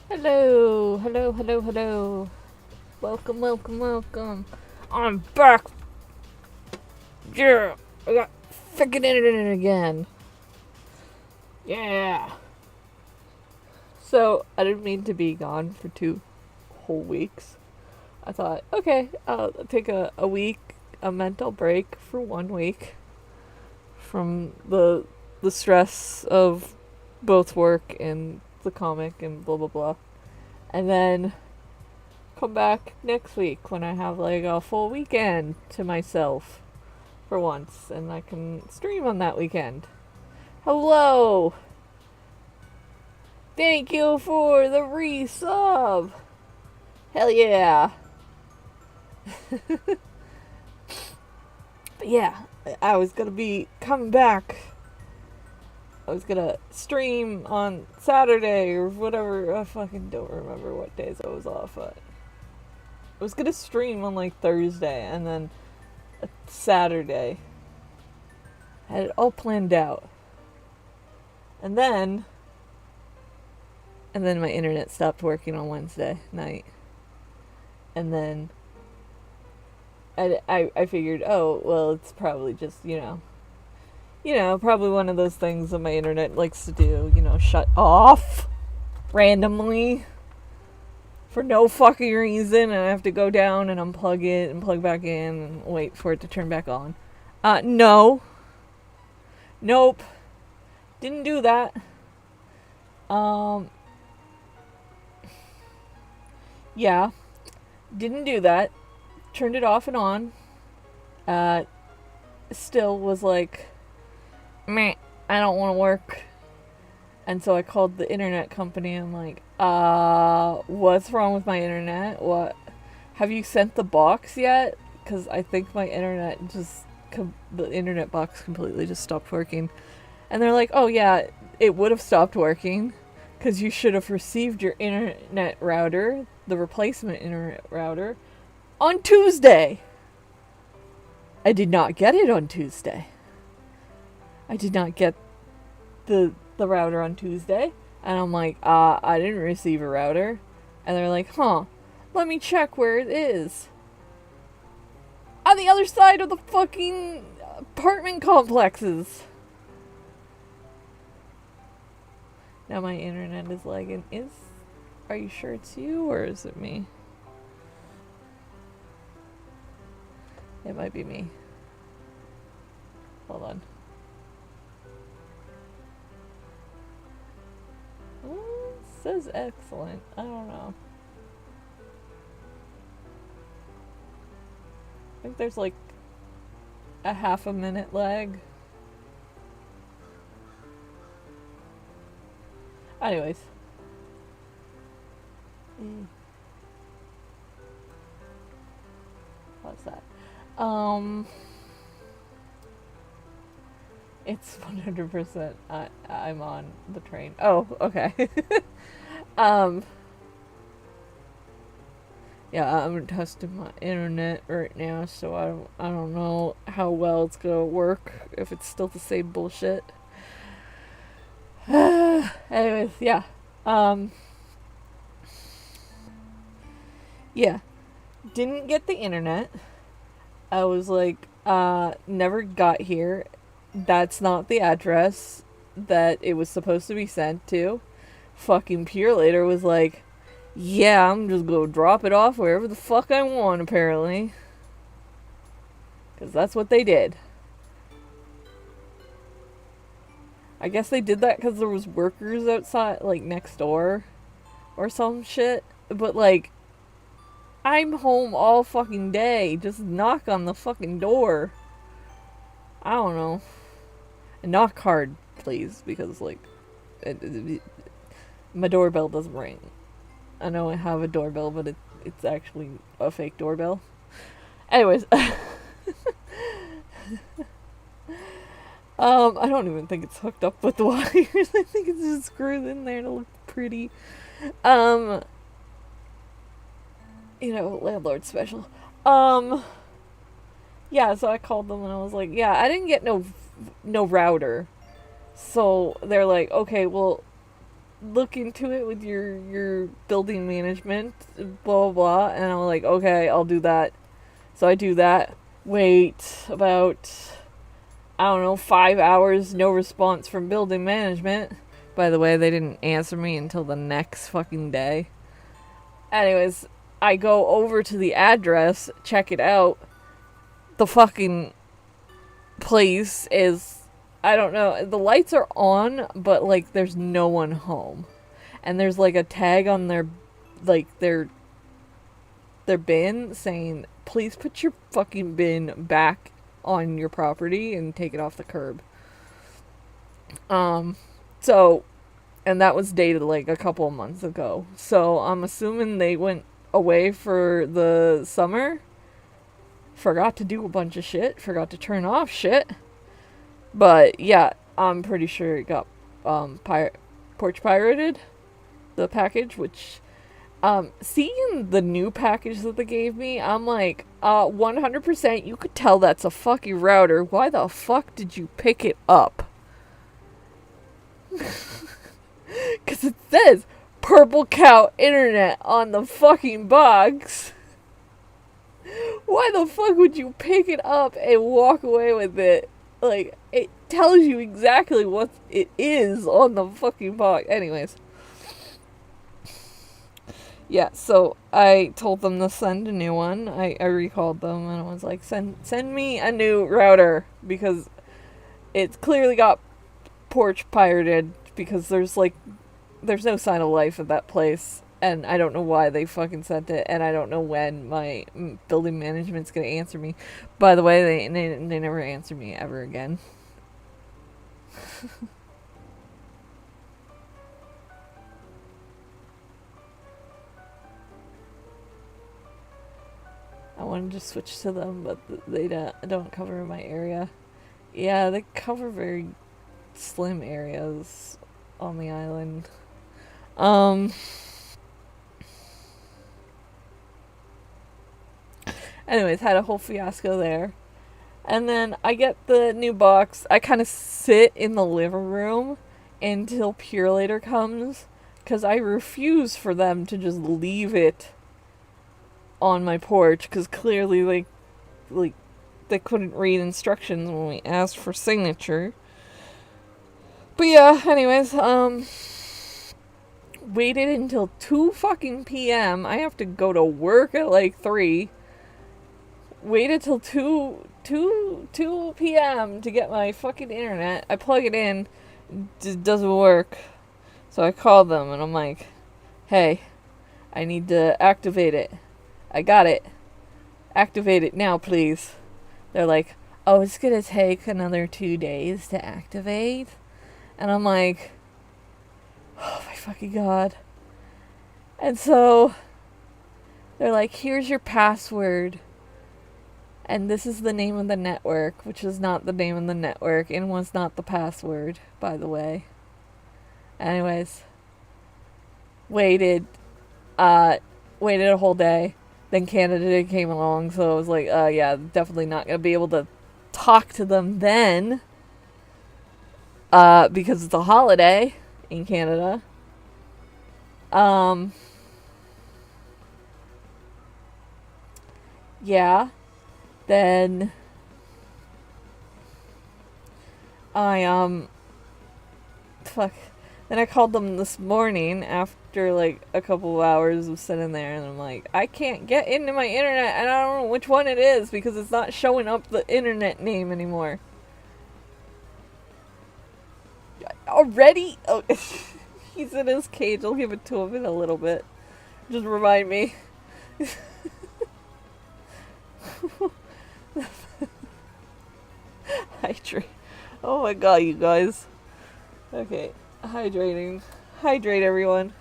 Hello, hello, hello, hello. Welcome, welcome, welcome. I'm back. Yeah, I got freaking internet again. Yeah. So, I didn't mean to be gone for 2 whole weeks. I thought, okay, I'll take a week, a mental break for 1 week from the stress of both work and the comic and blah blah blah. And then come back next week when I have like a full weekend to myself for once and I can stream on that weekend. Hello! Thank you for the resub! Hell yeah! But yeah, I was gonna be coming back. I was gonna stream on Saturday or whatever. I fucking don't remember what days I was off at. I was gonna stream on like Thursday and then Saturday. I had it all planned out. And then my internet stopped working on Wednesday night. And then I figured, oh, well, it's probably just, probably one of those things that my internet likes to do, shut off randomly for no fucking reason, and I have to go down and unplug it and plug back in and wait for it to turn back on. No. Nope. Didn't do that. Yeah. Didn't do that. Turned it off and on. Still was like, meh, I don't want to work. And so I called the internet company. I'm like, what's wrong with my internet? What? Have you sent the box yet? Because I think my internet the internet box completely just stopped working. And they're like, oh yeah, it would have stopped working because you should have received your internet router, the replacement internet router, on Tuesday. I did not get it on Tuesday. I did not get the router on Tuesday. And I'm like, I didn't receive a router. And they're like, let me check where it is. On the other side of the fucking apartment complexes. Now my internet is lagging. Are you sure it's you or is it me? It might be me. Hold on. It says excellent. I don't know. I think there's like a half a minute lag. Anyways. What's that? It's 100%. I'm on the train. Oh, okay. Yeah, I'm testing my internet right now, so I don't know how well it's gonna work, if it's still the same bullshit. Anyways, yeah. Yeah. Didn't get the internet. I was like, never got here. That's not the address that it was supposed to be sent to. Fucking Purelator was like, yeah, I'm just gonna drop it off wherever the fuck I want, apparently. Because that's what they did. I guess they did that because there was workers outside, like, next door. Or some shit. But, like, I'm home all fucking day. Just knock on the fucking door. I don't know. And knock hard, please. Because, like, my doorbell doesn't ring. I know I have a doorbell, but it's actually a fake doorbell. Anyways. I don't even think it's hooked up with the wires. I think it's just screwed in there to look pretty. Landlord special. Yeah, so I called them and I was like, yeah, I didn't get no router. So they're like, okay, well, look into it with your building management, blah, blah, blah. And I'm like, okay, I'll do that. So I do that. Wait about, 5 hours, no response from building management. By the way, they didn't answer me until the next fucking day. Anyways, I go over to the address, check it out. The fucking place is, I don't know, the lights are on, but, like, there's no one home. And there's, like, a tag on their bin saying, please put your fucking bin back on your property and take it off the curb. So, and that was dated, like, a couple of months ago. So, I'm assuming they went away for the summer. Forgot to do a bunch of shit. Forgot to turn off shit. But, yeah, I'm pretty sure it got porch pirated, the package, which Seeing the new package that they gave me, I'm like, 100% you could tell that's a fucking router. Why the fuck did you pick it up? Because it says Purple Cow Internet on the fucking box. Why the fuck would you pick it up and walk away with it? Like, it tells you exactly what it is on the fucking box. Anyways. Yeah, so I told them to send a new one. I recalled them and I was like, send me a new router because it's clearly got porch pirated because there's no sign of life at that place. And I don't know why they fucking sent it, and I don't know when my building management's gonna answer me. By the way, they never answer me ever again. I wanted to switch to them, but they don't cover my area. Yeah, they cover very slim areas on the island. Anyways, had a whole fiasco there. And then I get the new box. I kind of sit in the living room until Purelator comes, because I refuse for them to just leave it on my porch, because clearly they couldn't read instructions when we asked for signature. But yeah, anyways, waited until 2 fucking p.m. I have to go to work at like 3. Waited till 2 p.m. to get my fucking internet. I plug it in, it doesn't work. So I called them and I'm like, hey, I need to activate it. I got it. Activate it now, please. They're like, oh, it's gonna take another 2 days to activate. And I'm like, oh my fucking god. And so they're like, here's your password. And this is the name of the network, which is not the name of the network and was not the password, by the way. Anyways, waited a whole day. Then Canada came along, so I was like, yeah, definitely not going to be able to talk to them then. Because it's a holiday in Canada. Yeah. Then Then I called them this morning after like a couple of hours of sitting there, and I'm like, I can't get into my internet, and I don't know which one it is because it's not showing up the internet name anymore. Already? Oh, he's in his cage. I'll give it to him in a little bit. Just remind me. Hydrate. Oh my god, you guys. Okay, hydrating. Hydrate, everyone.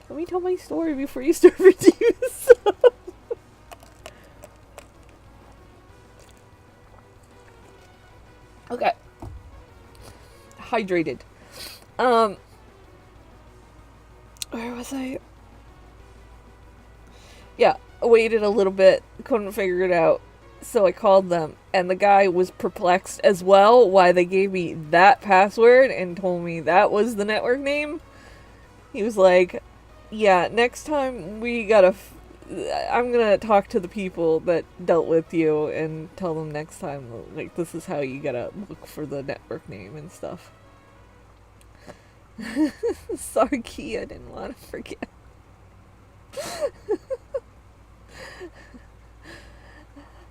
Let me tell my story before you start redeeming stuff. Okay. Hydrated. Where was I? Yeah, I waited a little bit, couldn't figure it out. So I called them, and the guy was perplexed as well why they gave me that password and told me that was the network name. He was like, yeah, next time I'm gonna talk to the people that dealt with you and tell them next time, like, this is how you gotta look for the network name and stuff. Sorry, Key, I didn't want to forget.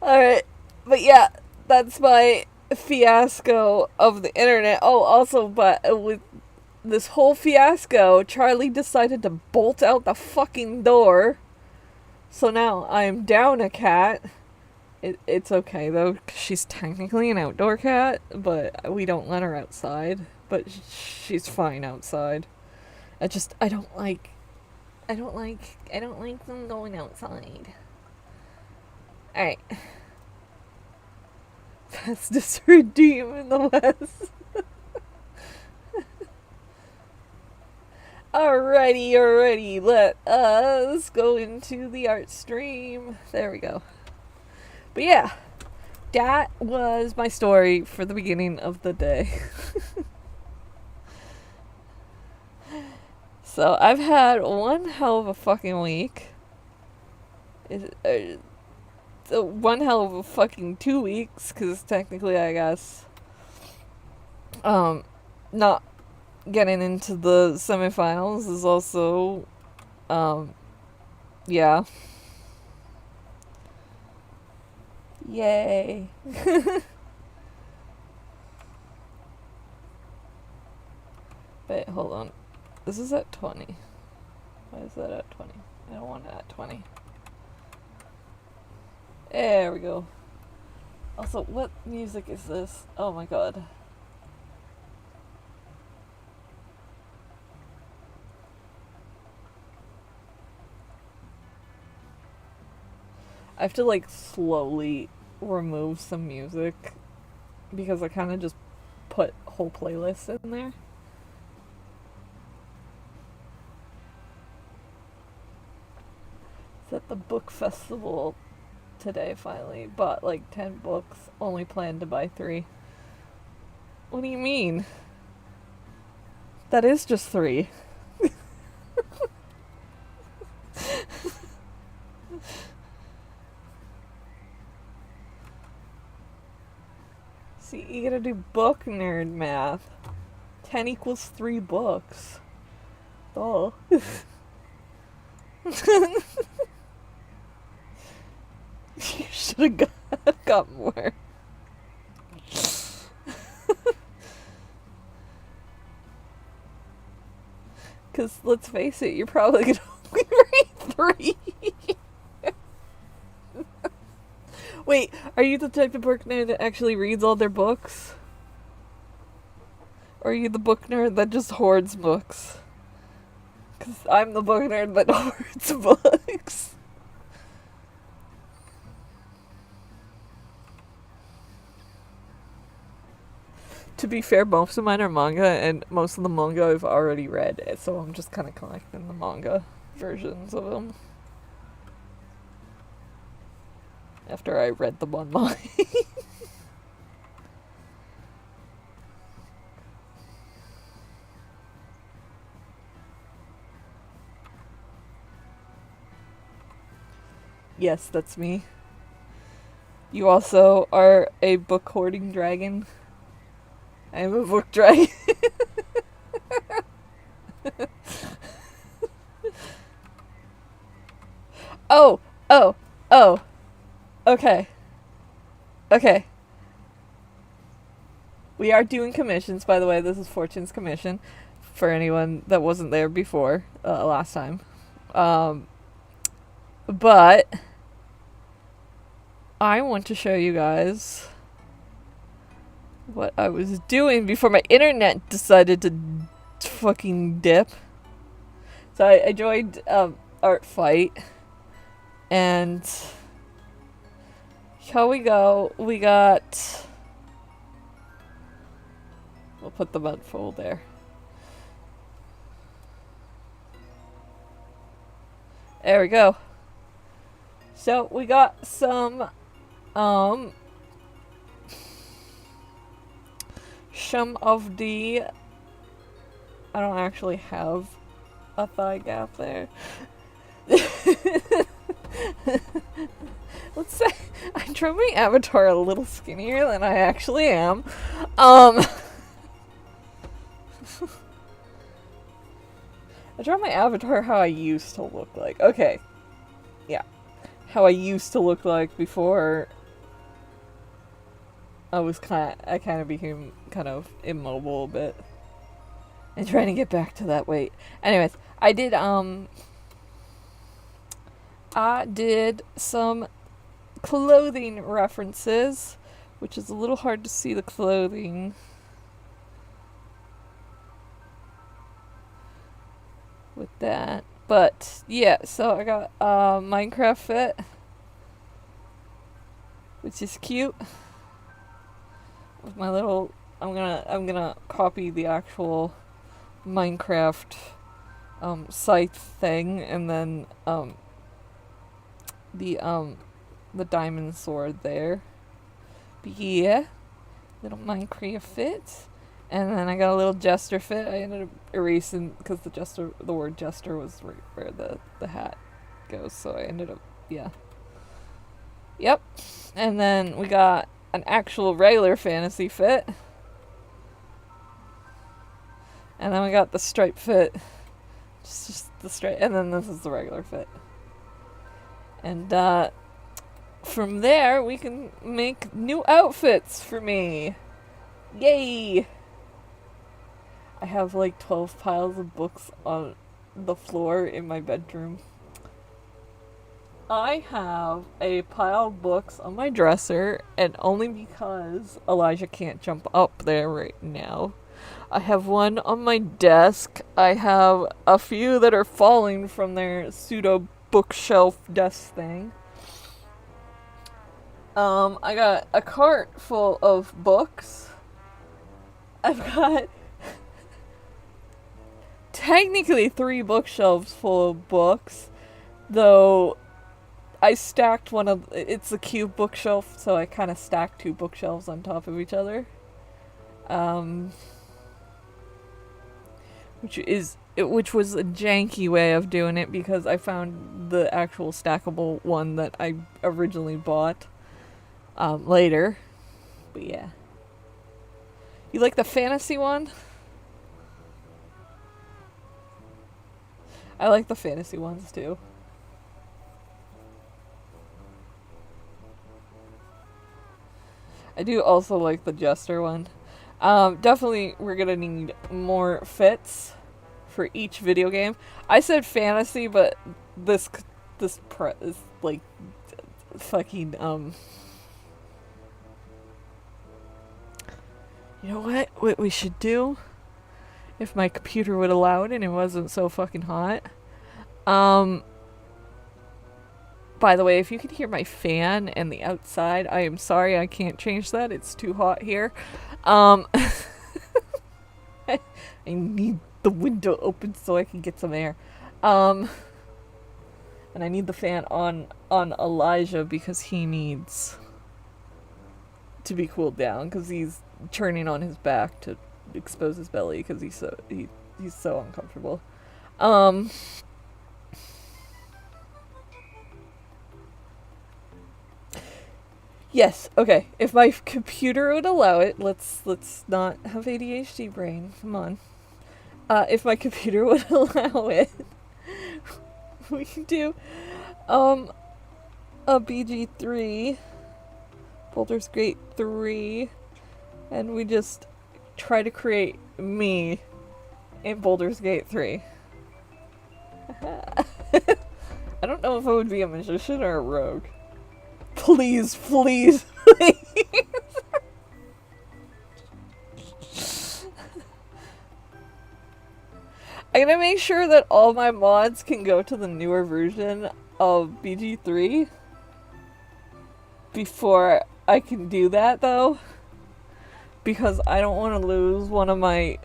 Alright, but yeah, that's my fiasco of the internet. Oh, also, but with this whole fiasco, Charlie decided to bolt out the fucking door. So now I'm down a cat. It's okay, though, 'cause she's technically an outdoor cat, but we don't let her outside. But she's fine outside. I don't like them going outside. Alright. Fastest redeem in the West. Alrighty, let us go into the art stream. There we go. But yeah, that was my story for the beginning of the day. So I've had one hell of a fucking week. One hell of a fucking 2 weeks, because technically, I guess, not getting into the semifinals is also, yeah. Yay. Wait, hold on. This is at 20. Why is that at 20? I don't want it at 20. There we go. Also, what music is this? Oh my god. I have to like slowly remove some music because I kind of just put whole playlists in there. It's at the book festival today finally. Bought like 10 books, only planned to buy 3. What do you mean? That is just 3. See, you gotta do book nerd math. 10 equals 3 books. Oh. You should have got more. Because, let's face it, you're probably gonna only read 3. Wait, are you the type of book nerd that actually reads all their books? Or are you the book nerd that just hoards books? Because I'm the book nerd that hoards books. To be fair, most of mine are manga, and most of the manga I've already read, so I'm just kind of collecting the manga versions of them. After I read them online. Yes, that's me. You also are a book hoarding dragon. I am a book dragon. Oh. Okay. We are doing commissions, by the way. This is Fortune's commission for anyone that wasn't there before, last time. But I want to show you guys what I was doing before my internet decided to fucking dip. So I joined Artfight, and here we go. We got... We'll put them on full there. There we go. So we got some of the... I don't actually have a thigh gap there. Let's say I drew my avatar a little skinnier than I actually am. I draw my avatar how I used to look like. Okay. Yeah. How I used to look like before I kind of became kind of immobile a bit. And trying to get back to that weight. Anyways, I did some clothing references, which is a little hard to see the clothing. With that. But yeah, so I got Minecraft fit, which is cute. With my little I'm gonna copy the actual Minecraft scythe thing, and then the diamond sword there. But yeah, little Minecraft fit. And then I got a little jester fit. I ended up erasing because the word jester was right where the hat goes. So I ended up, yeah. Yep. And then we got an actual regular fantasy fit. And then we got the stripe fit. Just the stripe. And then this is the regular fit. And from there, we can make new outfits for me. Yay! I have like 12 piles of books on the floor in my bedroom. I have a pile of books on my dresser, and only because Elijah can't jump up there right now. I have one on my desk. I have a few that are falling from their pseudo bookshelf desk thing. I got a cart full of books. I've got technically 3 bookshelves full of books, though I stacked it's a cube bookshelf, so I kind of stacked 2 bookshelves on top of each other. Which was a janky way of doing it because I found the actual stackable one that I originally bought later. But yeah. You like the fantasy one? I like the fantasy ones too. I do also like the jester one. Definitely we're gonna need more fits for each video game. I said fantasy, but this is like fucking you know what we should do? If my computer would allow it and it wasn't so fucking hot. By the way, if you can hear my fan and the outside, I am sorry, I can't change that. It's too hot here. I need the window open so I can get some air. And I need the fan on Elijah because he needs to be cooled down because he's turning on his back to expose his belly because he's so uncomfortable. Yes, okay. If my computer would allow it, let's not have ADHD brain. Come on. If my computer would allow it, we can do a BG3, Baldur's Gate 3, and we just try to create me in Baldur's Gate 3. I don't know if I would be a magician or a rogue. Please, please, please. I'm gonna make sure that all my mods can go to the newer version of BG3 before I can do that, though. Because I don't want to lose one of my,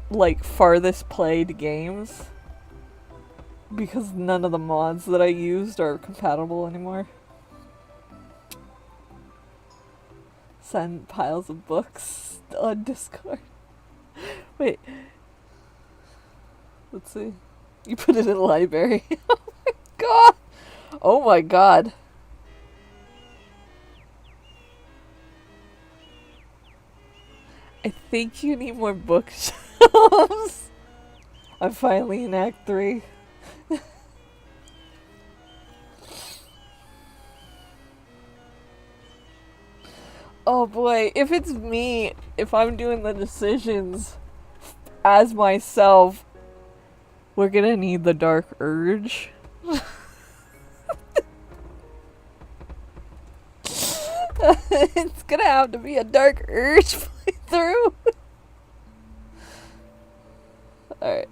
like, farthest played games. Because none of the mods that I used are compatible anymore. Send piles of books on Discord. Wait. Let's see. You put it in a library. Oh my god! Oh my god. I think you need more bookshelves. I'm finally in Act 3. Oh boy, if it's me, if I'm doing the decisions as myself, we're gonna need the Dark Urge. It's gonna have to be a Dark Urge playthrough. Alright.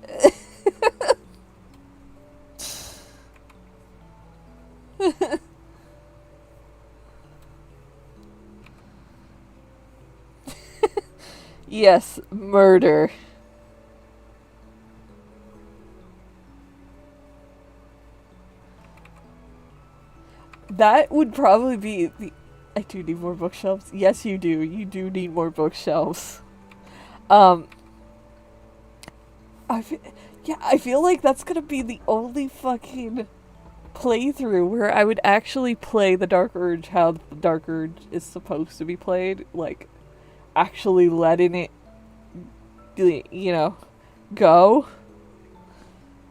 Yes, murder. That would probably be the... I do need more bookshelves. Yes, you do. You do need more bookshelves. I feel like that's gonna be the only fucking playthrough where I would actually play the Dark Urge how the Dark Urge is supposed to be played. Like, actually letting it, you know, go.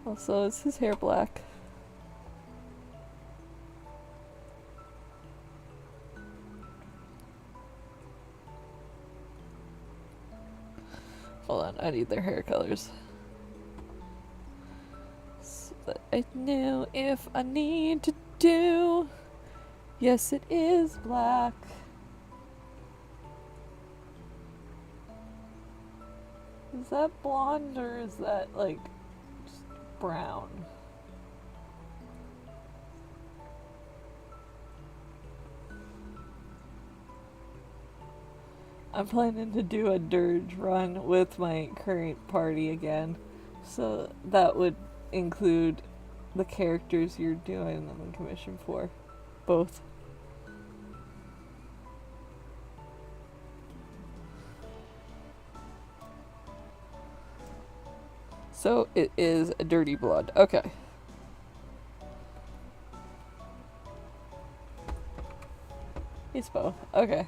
Also, is his hair black? Hold on, I need their hair colors. So that I know if I need to do. Yes, it is black. Is that blonde or is that, like, just brown? I'm planning to do a dirge run with my current party again. So that would include the characters you're doing the commission for. Both. So it is a dirty blood. Okay. It's both. Okay.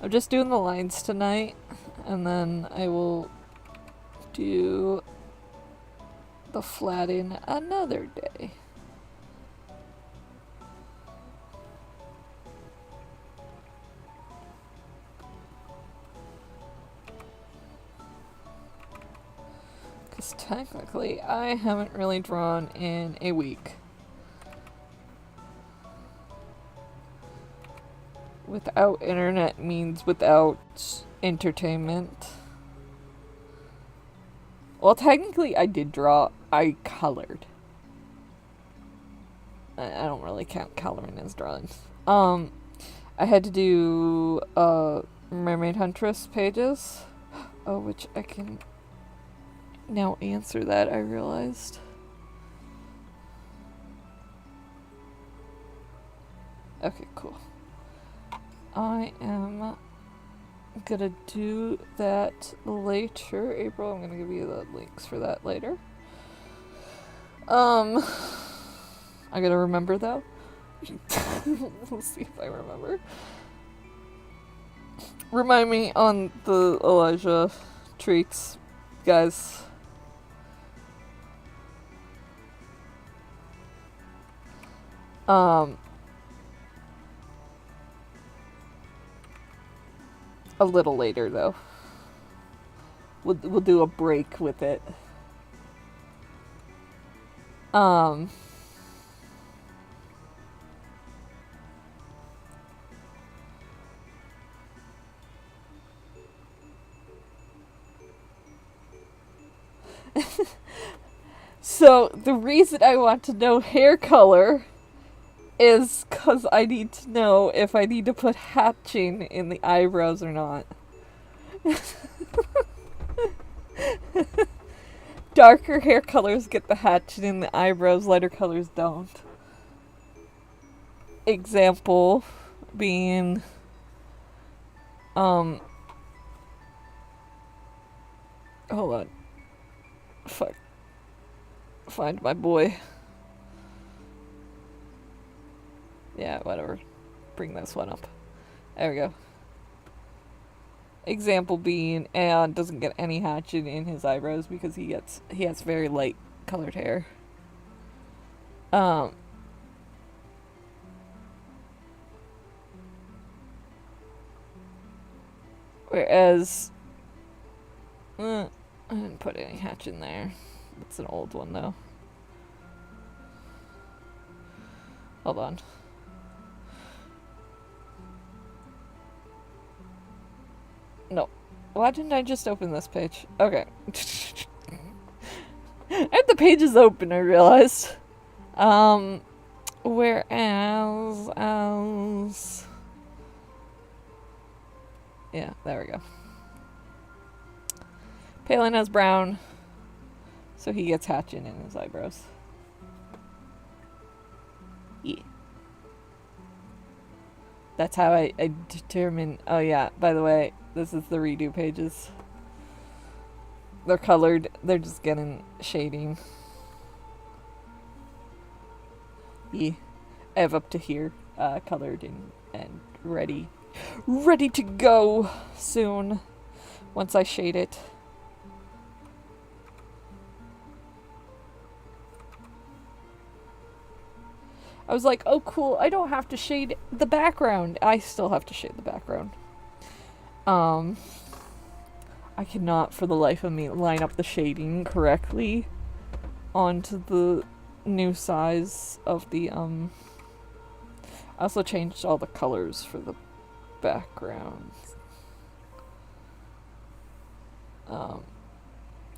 I'm just doing the lines tonight, and then I will do the flatting another day. Because technically, I haven't really drawn in a week. Without internet means without entertainment. Well, technically I did draw. I colored. I don't really count coloring as drawing. I had to do Mermaid Huntress pages. Oh, which I can now answer that, I realized. Okay, cool. I am gonna do that later. April, I'm gonna give you the links for that later. I gotta remember though. We'll see if I remember. Remind me on the Elijah treats, guys. A little later though. We'll do a break with it. So the reason I want to know hair color is because I need to know if I need to put hatching in the eyebrows or not. Darker hair colors get the hatching in the eyebrows, lighter colors don't. Example being, hold on. Fuck. Find my boy. Yeah, whatever. Bring this one up. There we go. Example being, and doesn't get any hatching in his eyebrows because he has very light colored hair. Whereas, I didn't put any hatch in there. It's an old one though. Hold on. No. Why didn't I just open this page? Okay. I had the pages open, I realized. Whereas, eyebrows. Yeah, there we go. Palin has brown, so he gets hatching in his eyebrows. Yeah. That's how I determine... Oh yeah, by the way, this is the redo pages. They're colored, they're just getting shading. Yeah. I have up to here, colored and ready. Ready to go soon, once I shade it. I was like, oh cool, I don't have to shade the background. I still have to shade the background. I cannot for the life of me line up the shading correctly onto the new size of the, I also changed all the colors for the background. I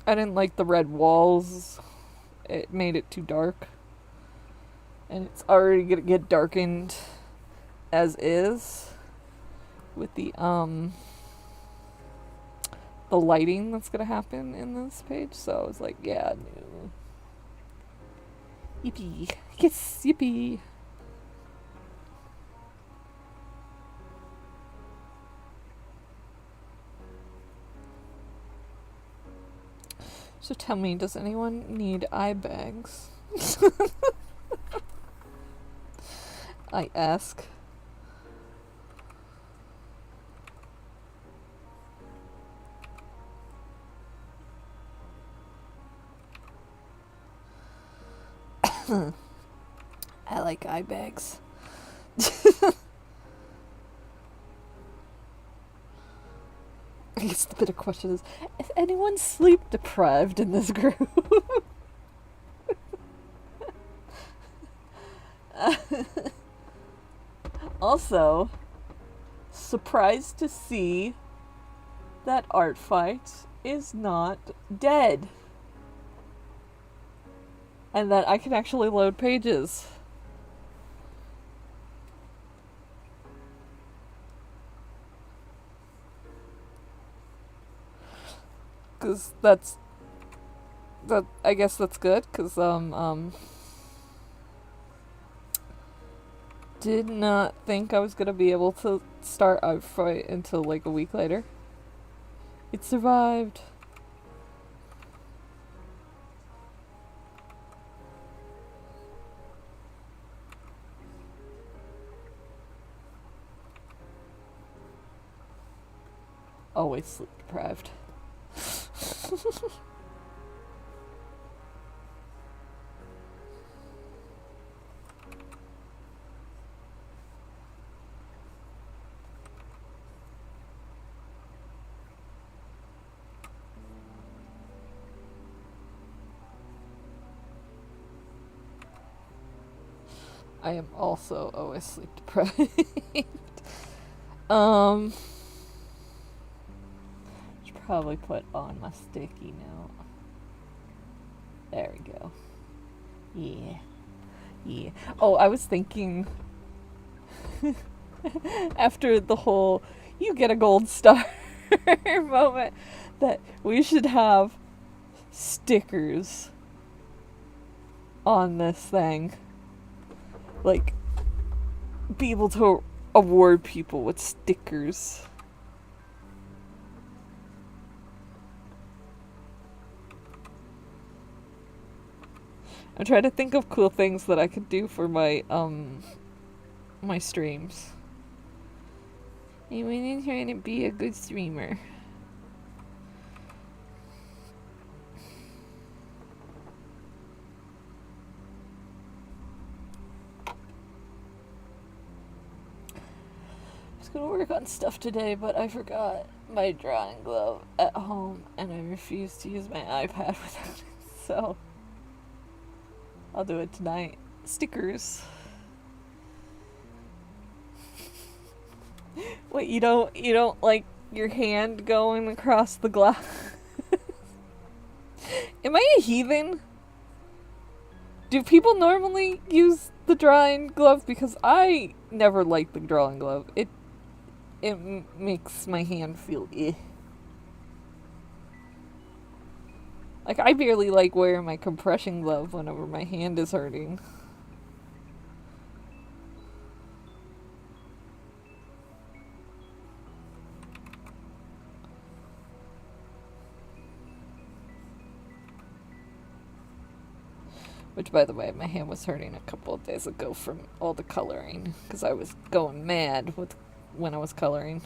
didn't like the red walls. It made it too dark. And it's already gonna get darkened as is with the lighting that's gonna happen in this page. So I was like, yeah, no. Yippee. Yes, yippee. So tell me, does anyone need eye bags? I ask. I like eye bags. I guess the better question is anyone sleep deprived in this group? Also, surprised to see that Artfight is not dead. And that I can actually load pages. Cause I guess that's good, cause did not think I was gonna be able to start Artfight until like a week later. It survived. Always sleep deprived. I am also always sleep deprived. Should probably put on my sticky note. There we go. Yeah. Yeah. Oh, I was thinking after the whole you get a gold star moment that we should have stickers on this thing. Like, be able to award people with stickers. I'm trying to think of cool things that I could do for my, my streams. I'm trying to be a good streamer. Gonna work on stuff today, but I forgot my drawing glove at home and I refuse to use my iPad without it, so I'll do it tonight. Stickers. Wait, you don't like your hand going across the glass? Am I a heathen? Do people normally use the drawing glove? Because I never liked the drawing glove. It makes my hand feel eh. Like, I barely like wearing my compression glove whenever my hand is hurting. Which, by the way, my hand was hurting a couple of days ago from all the coloring. Because I was going mad when I was coloring.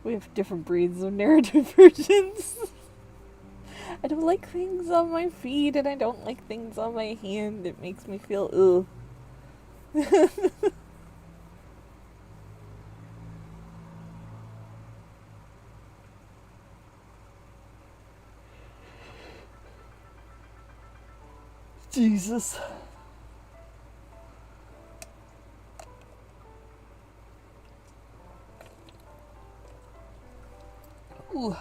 We have different breeds of narrative versions. I don't like things on my feet, and I don't like things on my hand. It makes me feel ugh. Jesus. Ooh.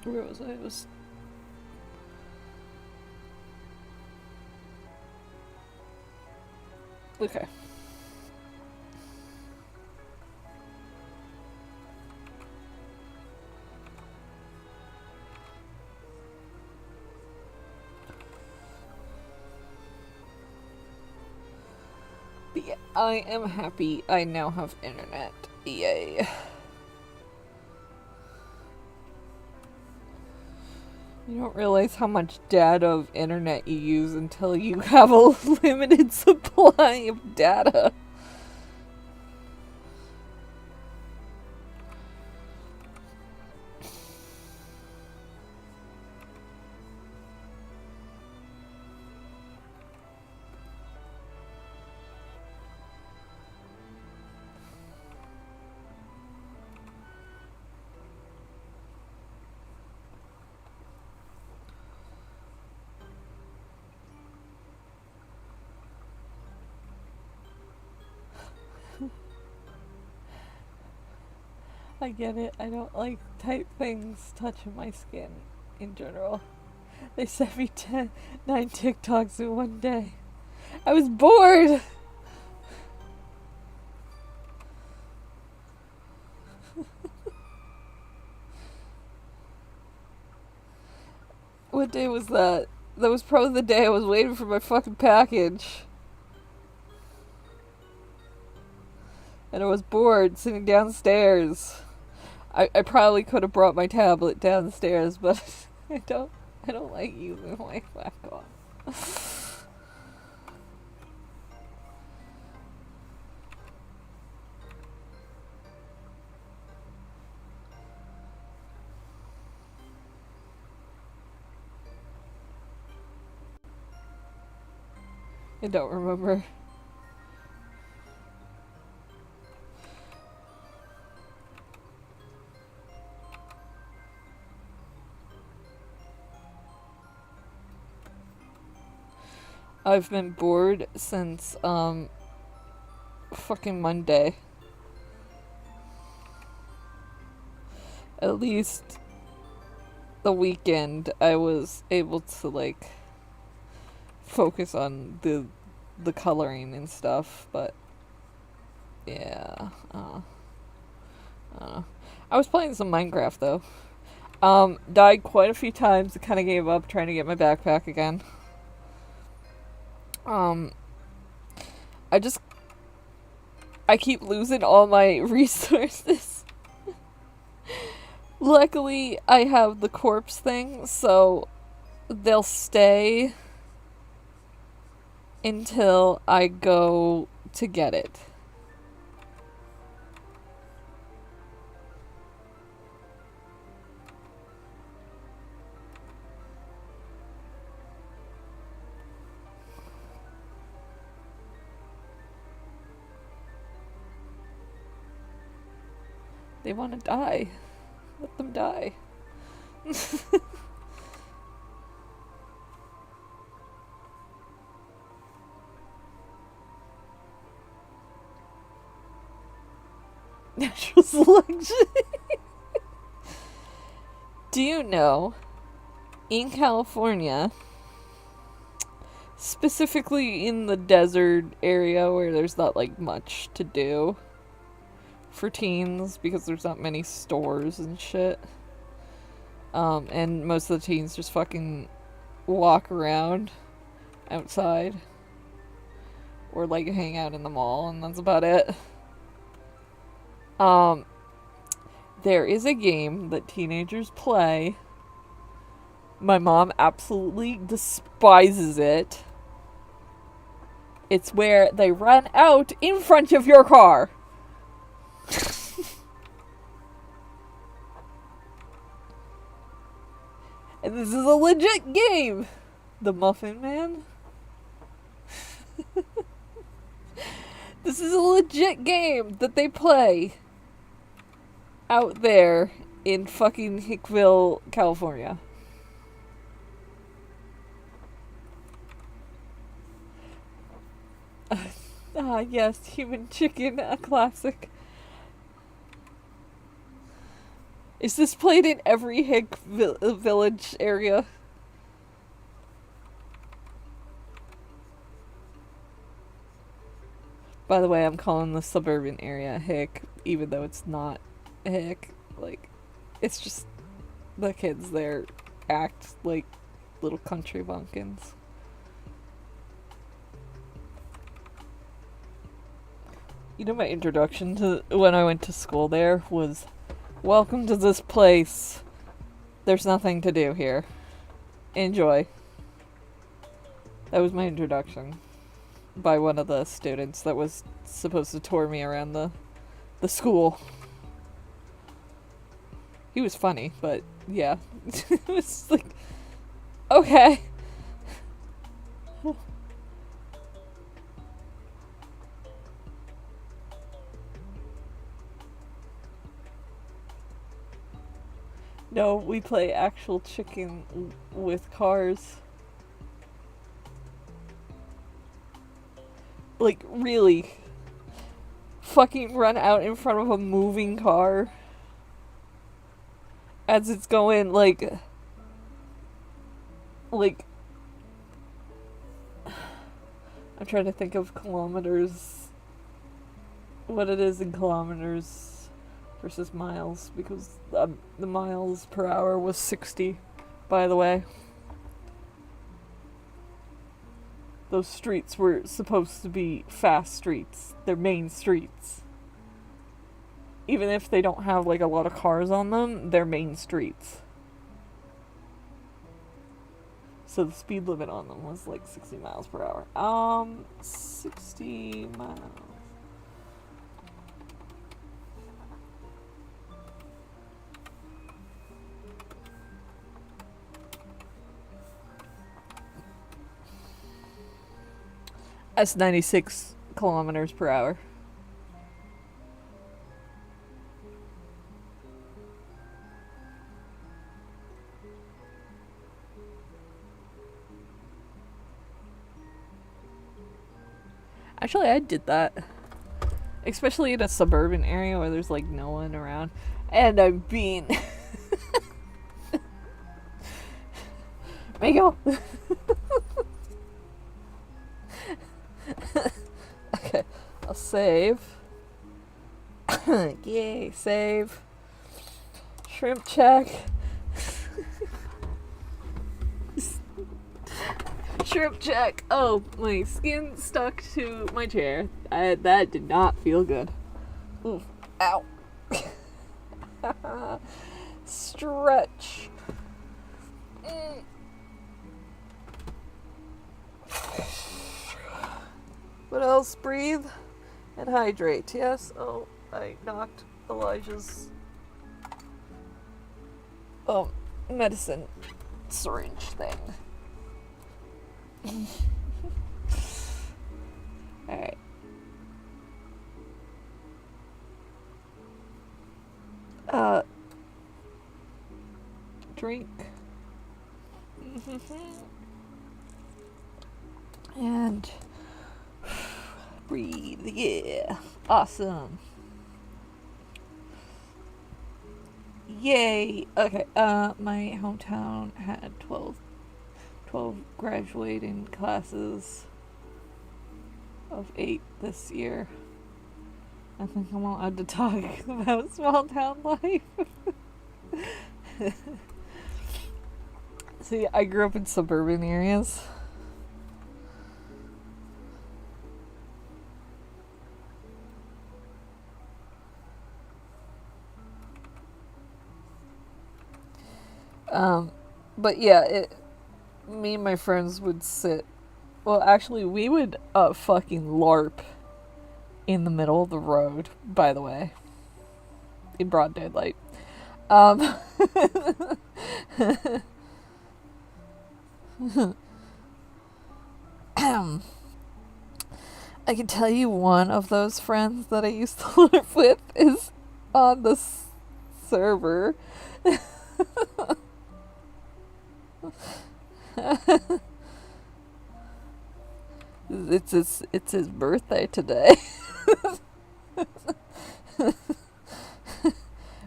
Where was I? Okay. But yeah, I am happy I now have internet. Yay. You don't realize how much data of internet you use until you have a limited supply of data. I get it. I don't like tight things touching my skin in general. They sent me 9 TikToks in one day. I was bored! What day was that? That was probably the day I was waiting for my fucking package. And I was bored sitting downstairs. I probably could have brought my tablet downstairs, but I don't like using my laptop. I don't remember. I've been bored since, fucking Monday. At least the weekend I was able to, like, focus on the coloring and stuff, but yeah, I don't know. I was playing some Minecraft, though. Died quite a few times, kind of gave up trying to get my backpack again. I keep losing all my resources. Luckily, I have the corpse thing, so they'll stay until I go to get it. They want to die. Let them die. Natural selection. Do you know, in California, specifically in the desert area where there's not like much to do for teens because there's not many stores and shit, and most of the teens just fucking walk around outside or like hang out in the mall, and that's about it. There is a game that teenagers play. My mom absolutely despises it. It's where they run out in front of your car. And this is a legit game. The Muffin Man. This is a legit game that they play out there in fucking Hickville, California. Yes, Human Chicken, a classic. Is this played in every hick village area? By the way, I'm calling the suburban area hick, even though it's not hick. Like, it's just the kids there act like little country bumpkins. You know, my introduction to when I went to school there was, welcome to this place. There's nothing to do here. Enjoy. That was my introduction by one of the students that was supposed to tour me around the school. He was funny, but yeah. It was like, okay. No, we play actual chicken with cars. Like, really. Fucking run out in front of a moving car. As it's going, like... I'm trying to think of kilometers. What it is in kilometers versus miles, because the miles per hour was 60, by the way. Those streets were supposed to be fast streets. They're main streets. Even if they don't have like a lot of cars on them, they're main streets. So the speed limit on them was like 60 miles per hour. 60 miles. That's 96 kilometers per hour. Actually, I did that. Especially in a suburban area where there's like no one around. And I'm being... Miguel! Okay, I'll save. Yay, save. Shrimp check. Shrimp check. Oh, my skin stuck to my chair. That did not feel good. Oof. Ow. Stretch. What else? Breathe and hydrate. Yes. Oh, I knocked Elijah's medicine syringe thing. Alright. drink. And breathe. Yeah. Awesome. Yay. Okay. My hometown had 12 graduating classes of 8 this year. I think I'm allowed to talk about small town life. See, I grew up in suburban areas. But yeah, me and my friends would sit. Well, actually, we would fucking LARP in the middle of the road, by the way. In broad daylight. I can tell you one of those friends that I used to LARP with is on the server. It's his birthday today.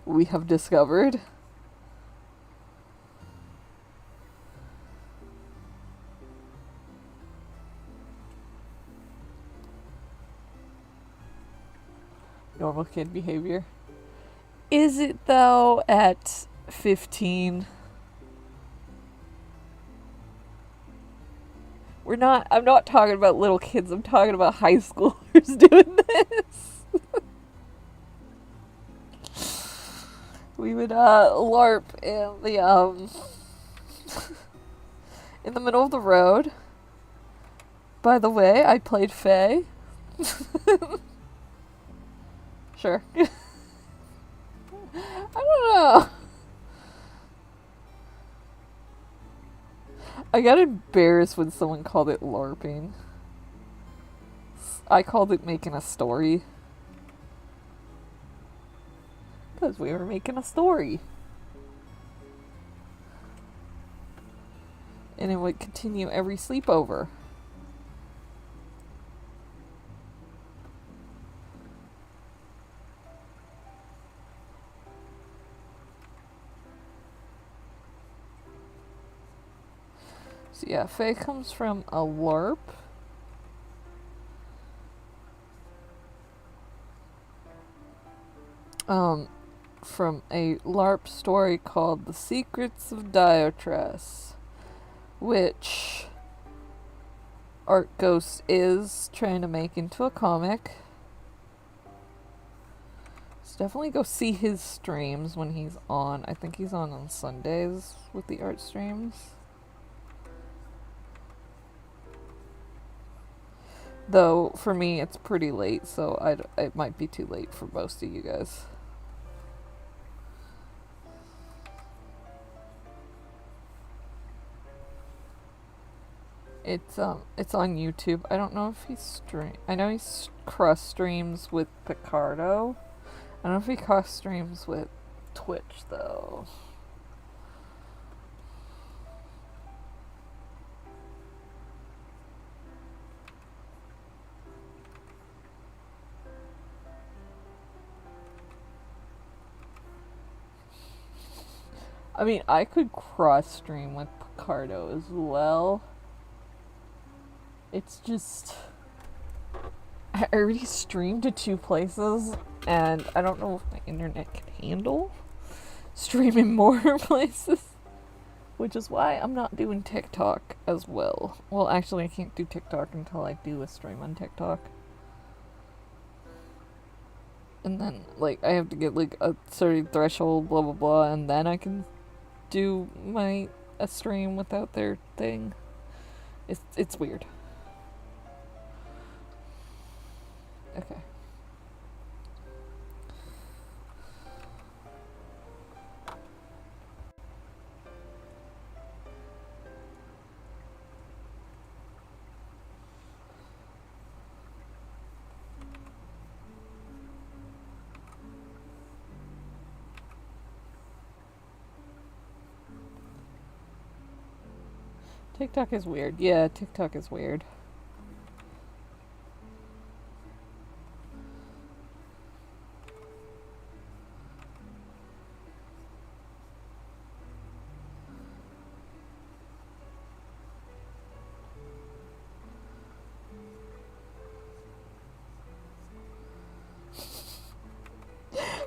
We have discovered. Normal kid behavior. Is it though at 15? I'm not talking about little kids, I'm talking about high schoolers doing this. We would LARP in the in the middle of the road. By the way, I played Faye. Sure. I don't know. I got embarrassed when someone called it LARPing. I called it making a story. Because we were making a story. And it would continue every sleepover. So yeah, Faye comes from a LARP. From a LARP story called The Secrets of Diotress, which Art Ghost is trying to make into a comic. So definitely go see his streams when he's on. I think he's on Sundays with the art streams. Though, for me, it's pretty late, so it might be too late for most of you guys. It's on YouTube. I don't know if he's I know he's cross streams with Picardo. I don't know if he cross streams with Twitch though. I mean, I could cross stream with Picardo as well. It's just, I already streamed to 2 places, and I don't know if my internet can handle streaming more places. Which is why I'm not doing TikTok as well. Well, actually, I can't do TikTok until I do a stream on TikTok. And then, like, I have to get, like, a certain threshold, blah, blah, blah, and then I can do a stream without their thing. It's weird. Okay. TikTok is weird. Yeah, TikTok is weird.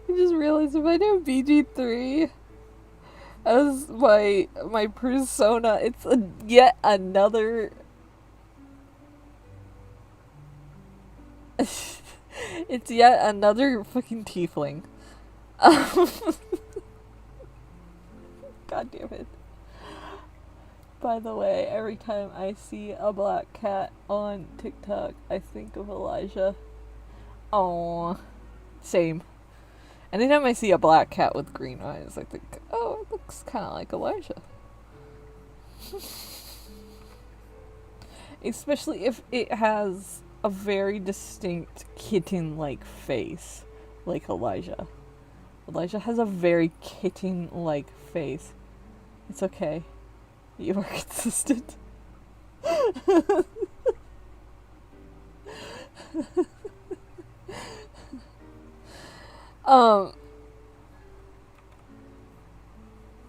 I just realized if I do BG3 as my persona, it's yet another. It's yet another fucking tiefling. God damn it. By the way, every time I see a black cat on TikTok, I think of Elijah. Oh, same. Anytime I see a black cat with green eyes, I think, oh, it looks kind of like Elijah. Especially if it has a very distinct kitten-like face, like Elijah. Elijah has a very kitten-like face. It's okay. You are consistent.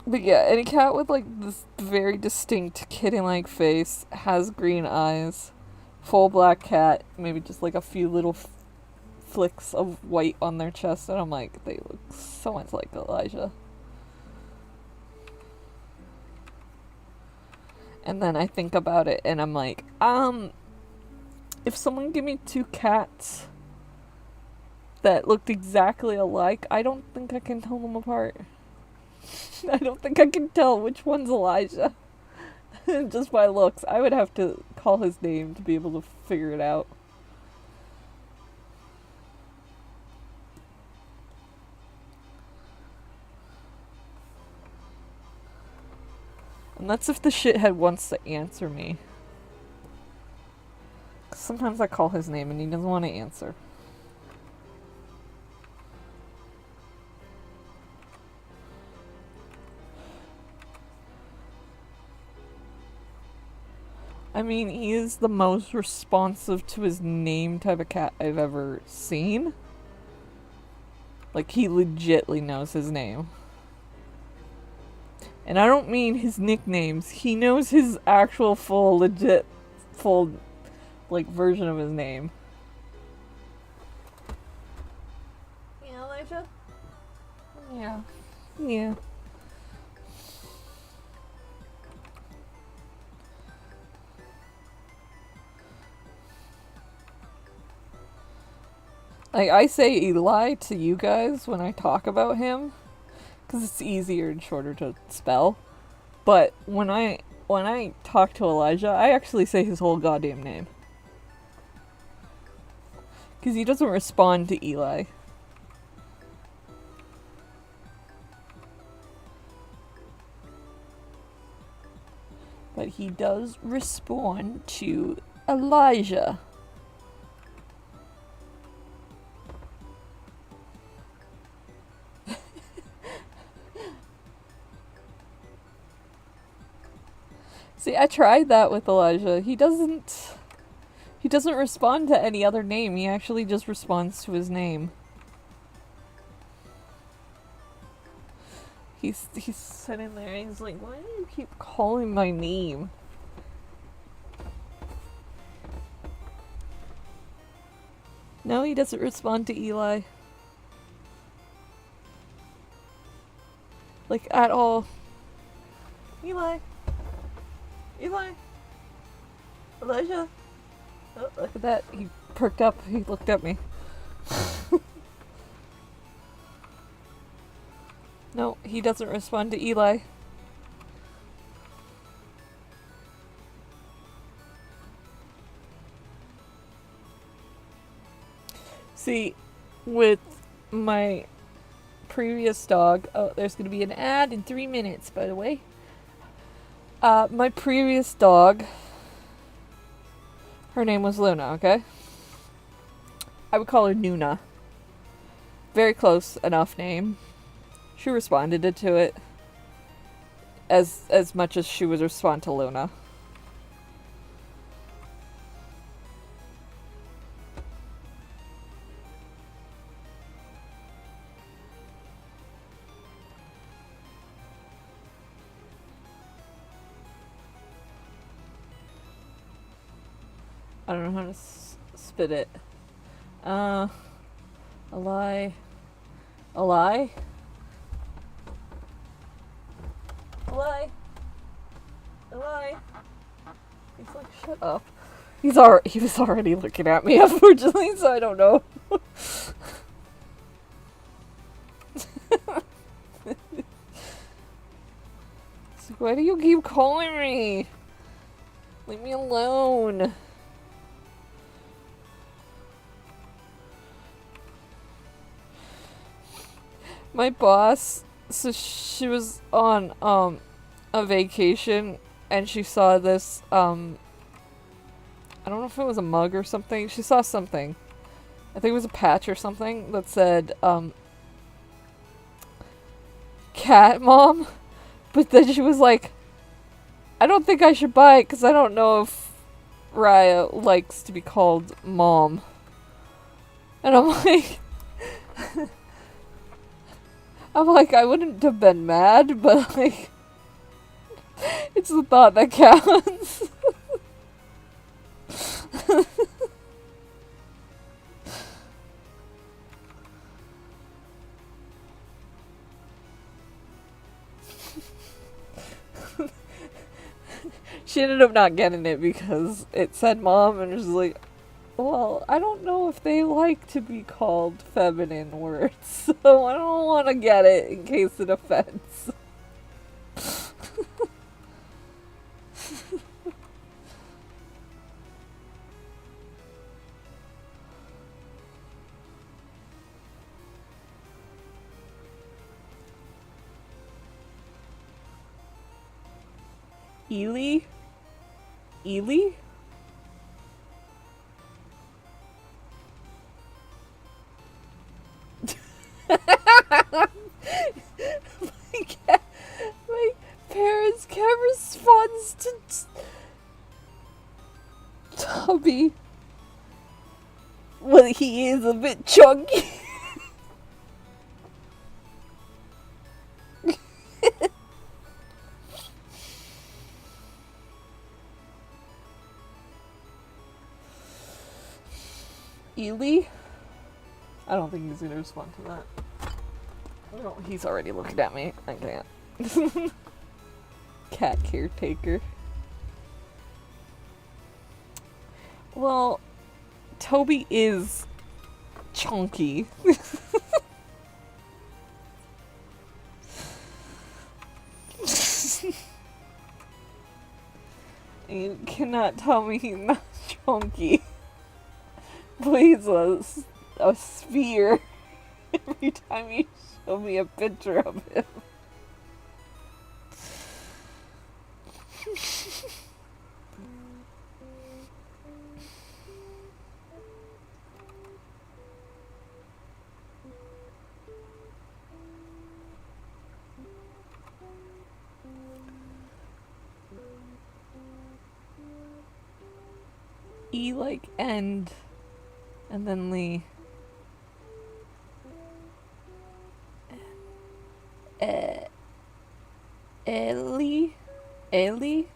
But yeah, any cat with like this very distinct kitten-like face, has green eyes, full black cat, maybe just like a few little flicks of white on their chest, and I'm like, they look so much like Elijah. And then I think about it and I'm like, if someone gave me two cats that looked exactly alike, I don't think I can tell them apart. I don't think I can tell which one's Elijah. Just by looks. I would have to call his name to be able to figure it out. And that's if the shithead wants to answer me. 'Cause sometimes I call his name and he doesn't want to answer. I mean, he is the most responsive to his name type of cat I've ever seen. Like, he legitly knows his name. And I don't mean his nicknames. He knows his actual full, like, version of his name. Yeah, Elijah? Yeah. Yeah. Like, I say Eli to you guys when I talk about him, because it's easier and shorter to spell. But when I talk to Elijah, I actually say his whole goddamn name. Because he doesn't respond to Eli. But he does respond to Elijah. See, I tried that with Elijah. He doesn't respond to any other name. He actually just responds to his name. He's sitting there and he's like, why do you keep calling my name? No, he doesn't respond to Eli. Like, at all. Eli? Eli? Elijah? Oh, look at that. He perked up. He looked at me. No, he doesn't respond to Eli. See, with my previous dog... Oh, there's going to be an ad in 3 minutes, by the way. My previous dog, her name was Luna, okay? I would call her Nuna. Very close enough name. She responded to it as much as she would respond to Luna. I don't know how to spit it. A lie. A lie? A lie. A lie. He's like, shut up. He was already looking at me, unfortunately, so I don't know. So why do you keep calling me? Leave me alone. My boss, so she was on a vacation and she saw this I don't know if it was a mug or something. She saw something. I think it was a patch or something that said cat mom, but then she was like, I don't think I should buy it cuz I don't know if Raya likes to be called mom. And I'm like I wouldn't have been mad, but like, it's the thought that counts. She ended up not getting it because it said mom, and it was like, well, I don't know if they like to be called feminine words, so I don't want to get it in case it offends. Ely? Ely? My parents can't respond to Tubby. Well, he is a bit chunky. Ely? I don't think he's gonna respond to that. No, he's already looking at me. I can't. Cat caretaker. Well, Toby is chunky. You cannot tell me he's not chunky. Please, a sphere every time you show me a picture of him. E like end, and then Lee. Ellie? Ellie?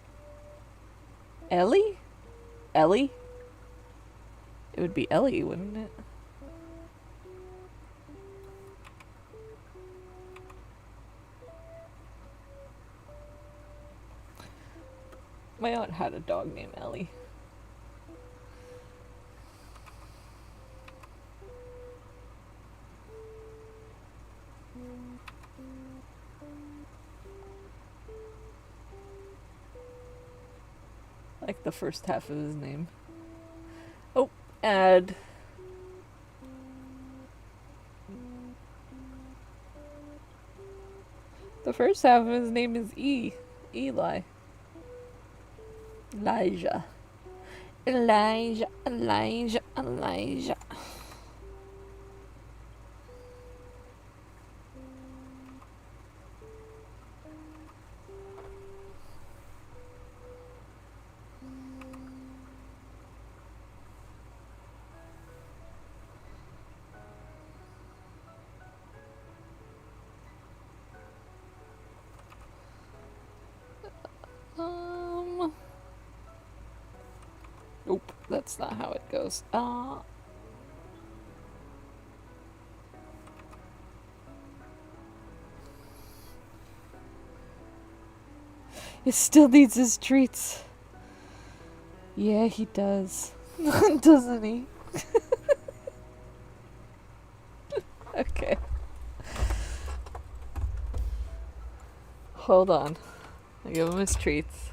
Ellie? Ellie? It would be Ellie, wouldn't it? My aunt had a dog named Ellie. Like the first half of his name. Oh, add. The first half of his name is E. Eli. Elijah. Elijah, Elijah, Elijah. Nope. That's not how it goes. He still needs his treats. Yeah, he does. Doesn't he? Okay. Hold on. I give him his treats.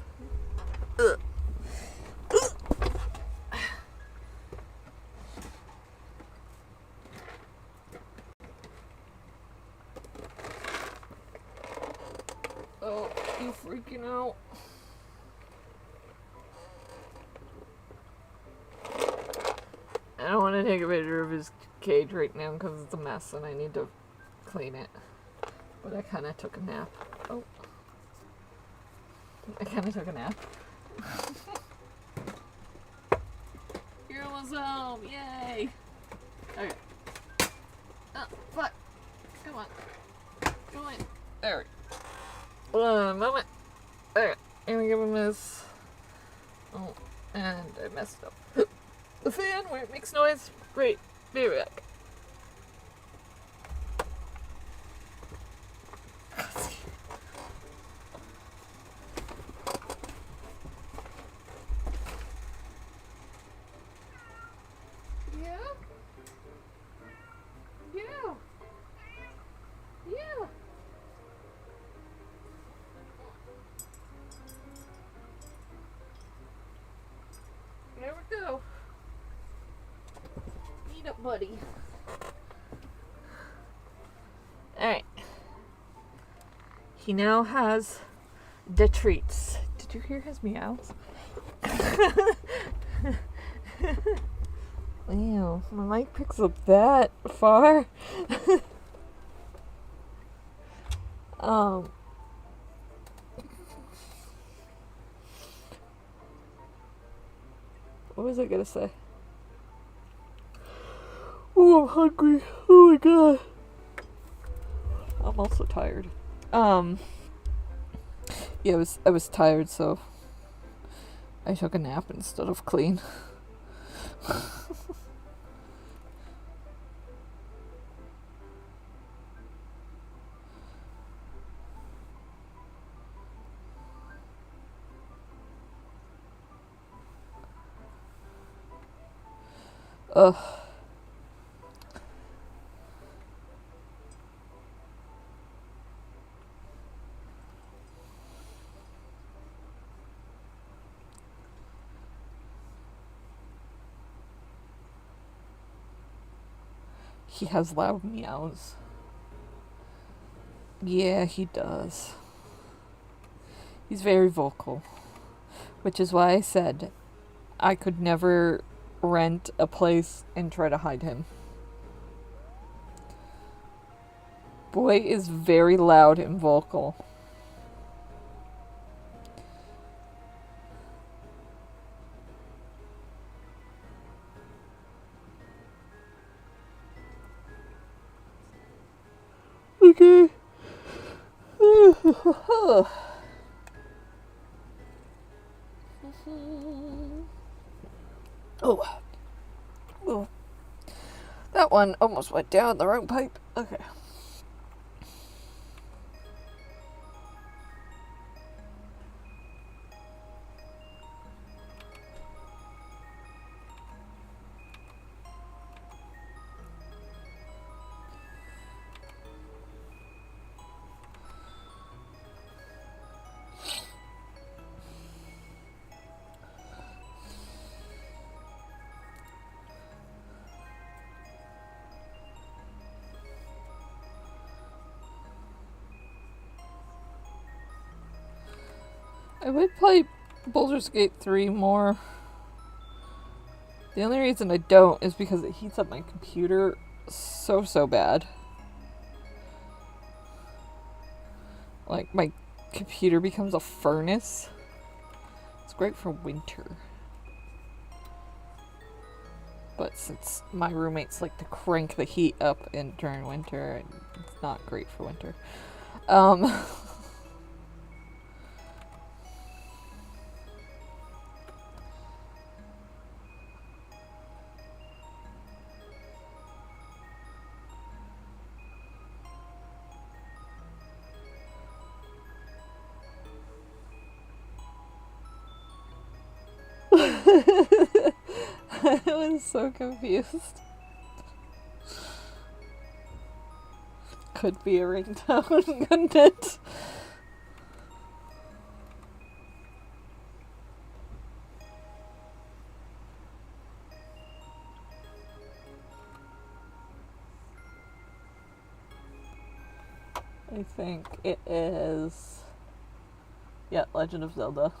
Oh, you freaking out. I don't want to take a picture of his cage right now because it's a mess and I need to clean it. But I kind of took a nap. Oh. I kind of took a nap. You're almost home. Yay. Okay. Oh, fuck. Come on. Come on. There we go. One moment. There. I'm gonna give him this. Oh, and I messed up. The fan where it makes noise. Great. Be right back. There we go. Eat up, buddy. Alright. He now has the treats. Did you hear his meows? Wow, my mic picks up that far. What was I gonna say? Oh, I'm hungry. Oh my god. I'm also tired. Yeah, I was tired, so I took a nap instead of clean. Ugh. He has loud meows. Yeah, he does. He's very vocal. Which is why I said I could never rent a place and try to hide him. Boy is very loud and vocal. Okay. Oh. Oh. That one almost went down the wrong pipe. Okay. I would play Baldur's Gate 3 more. The only reason I don't is because it heats up my computer so bad. Like, my computer becomes a furnace. It's great for winter. But since my roommates like to crank the heat up during winter, it's not great for winter. I was so confused. Could be a ringtone, couldn't it? I think it is... yeah, Legend of Zelda.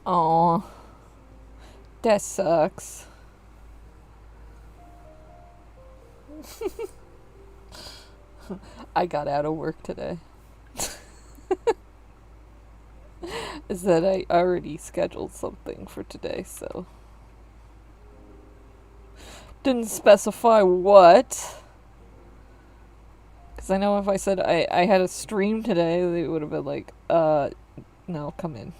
Aw, that sucks. I got out of work today. Is that I already scheduled something for today, so... didn't specify what. Because I know if I said I had a stream today, they would have been like, no, come in.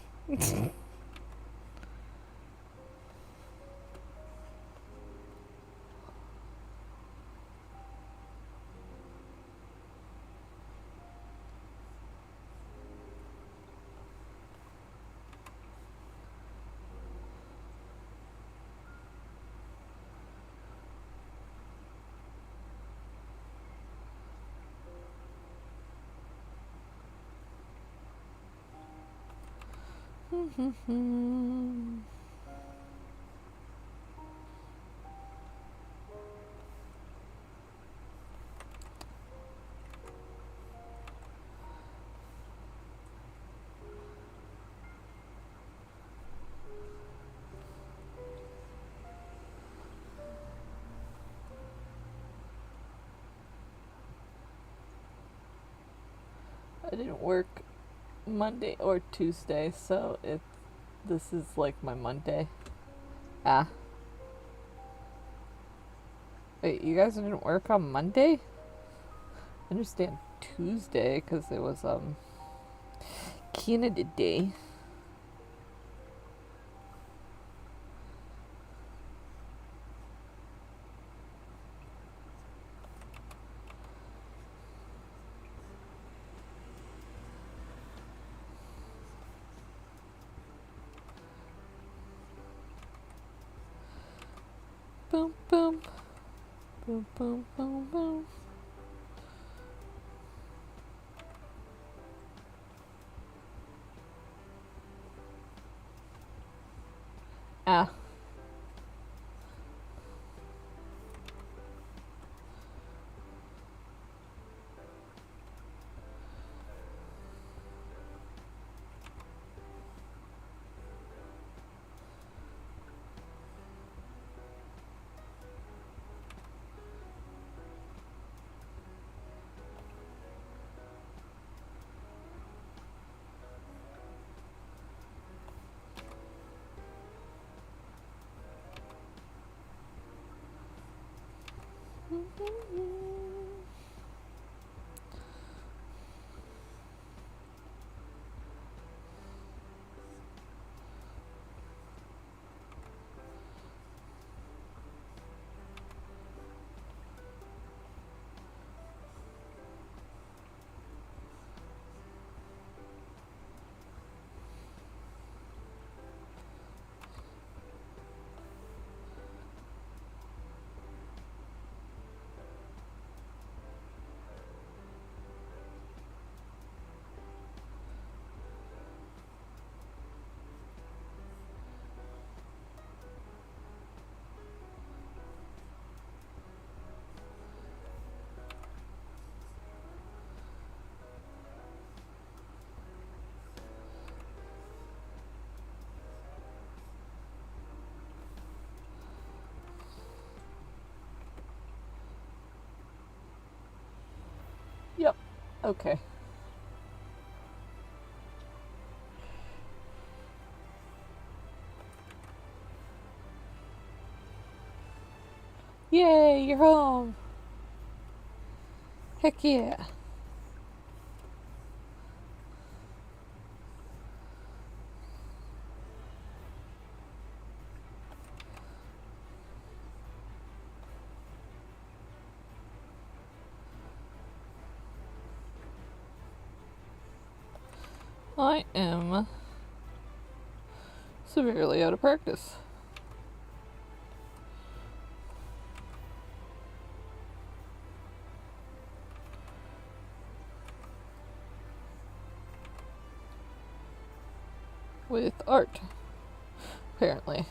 I didn't work Monday or Tuesday, so this is like my Monday. Ah. Wait, you guys didn't work on Monday? I understand Tuesday, because it was, Canada Day. Boom, boom. Boom, boom, boom, boom. Ah. Yep. Okay. Yay, you're home. Heck yeah. I am severely out of practice. With art, apparently.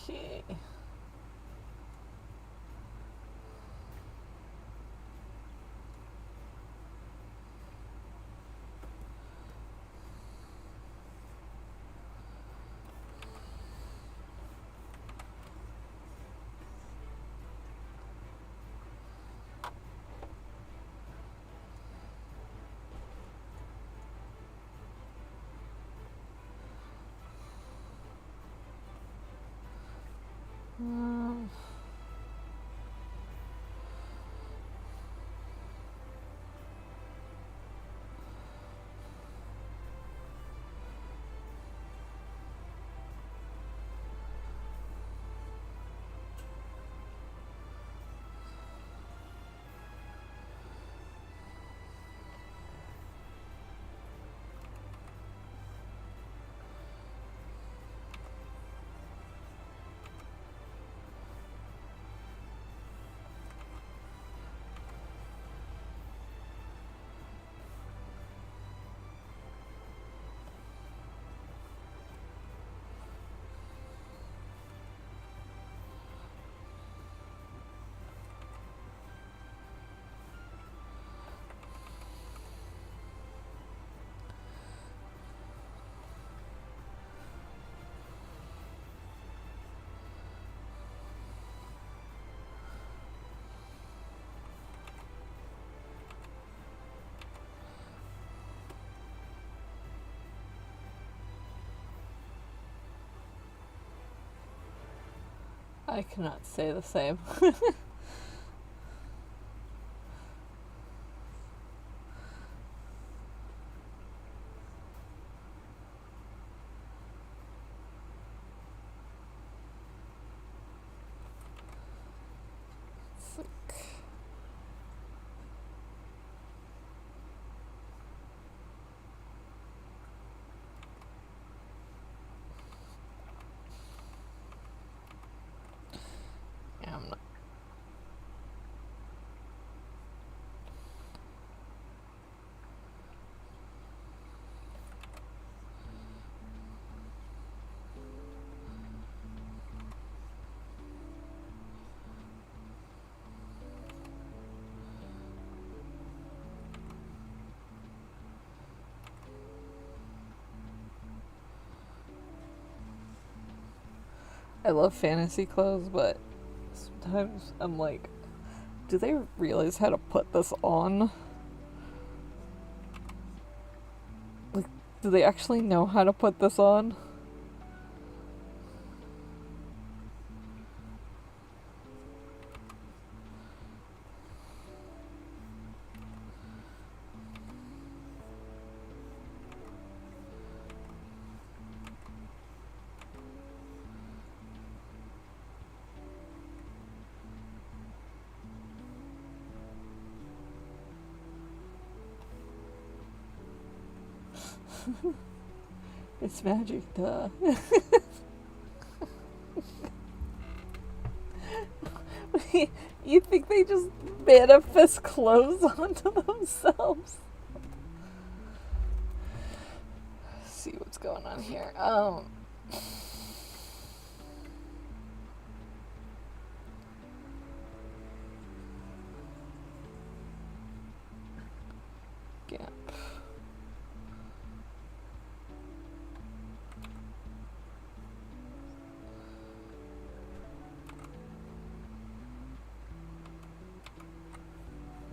Okay. Um, I cannot say the same. Yeah, I'm not. I love fantasy clothes, but sometimes I'm like, do they realize how to put this on? Like, do they actually know how to put this on? It's magic, duh. You think they just manifest clothes onto themselves? Let's see what's going on here. Gap.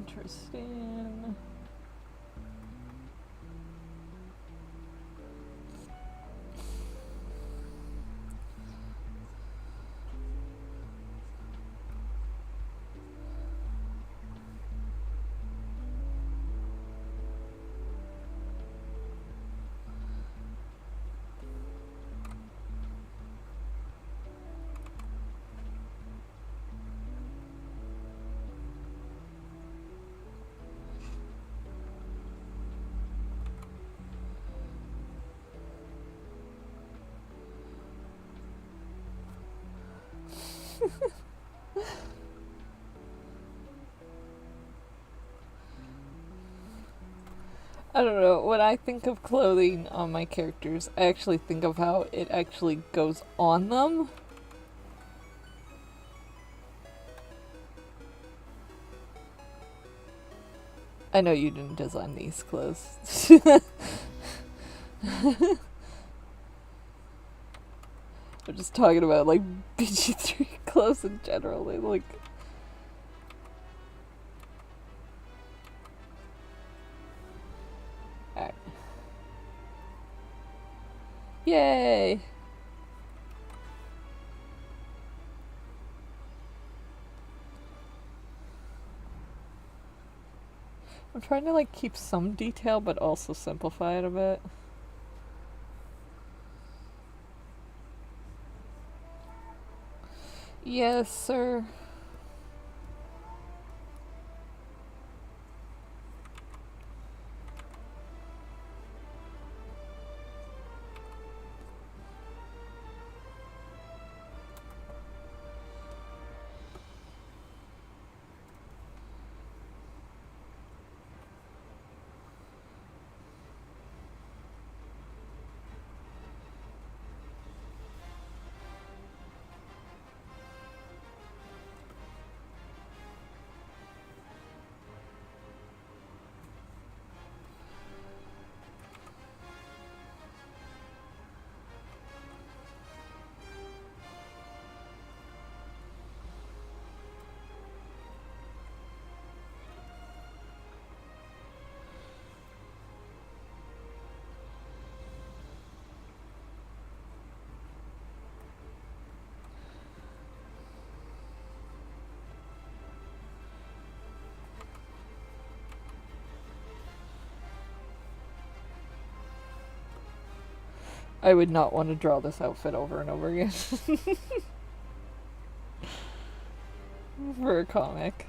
Interesting. I don't know. When I think of clothing on my characters, I actually think of how it actually goes on them. I know you didn't design these clothes. I'm just talking about like BG3 clothes in general. They look. Alright. Yay! I'm trying to like keep some detail but also simplify it a bit. Yes, sir. I would not want to draw this outfit over and over again. For a comic.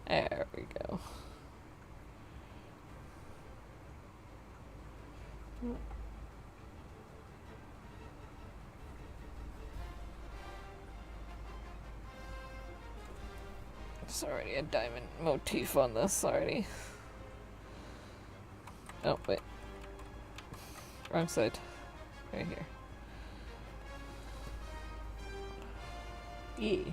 There we go. There's already a diamond motif on this already. Oh, wait. Wrong side. Right here. Yeah.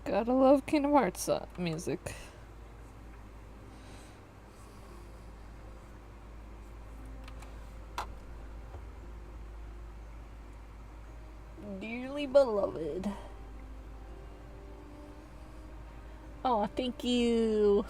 Gotta love Kingdom Hearts music. Dearly beloved. Oh, thank you.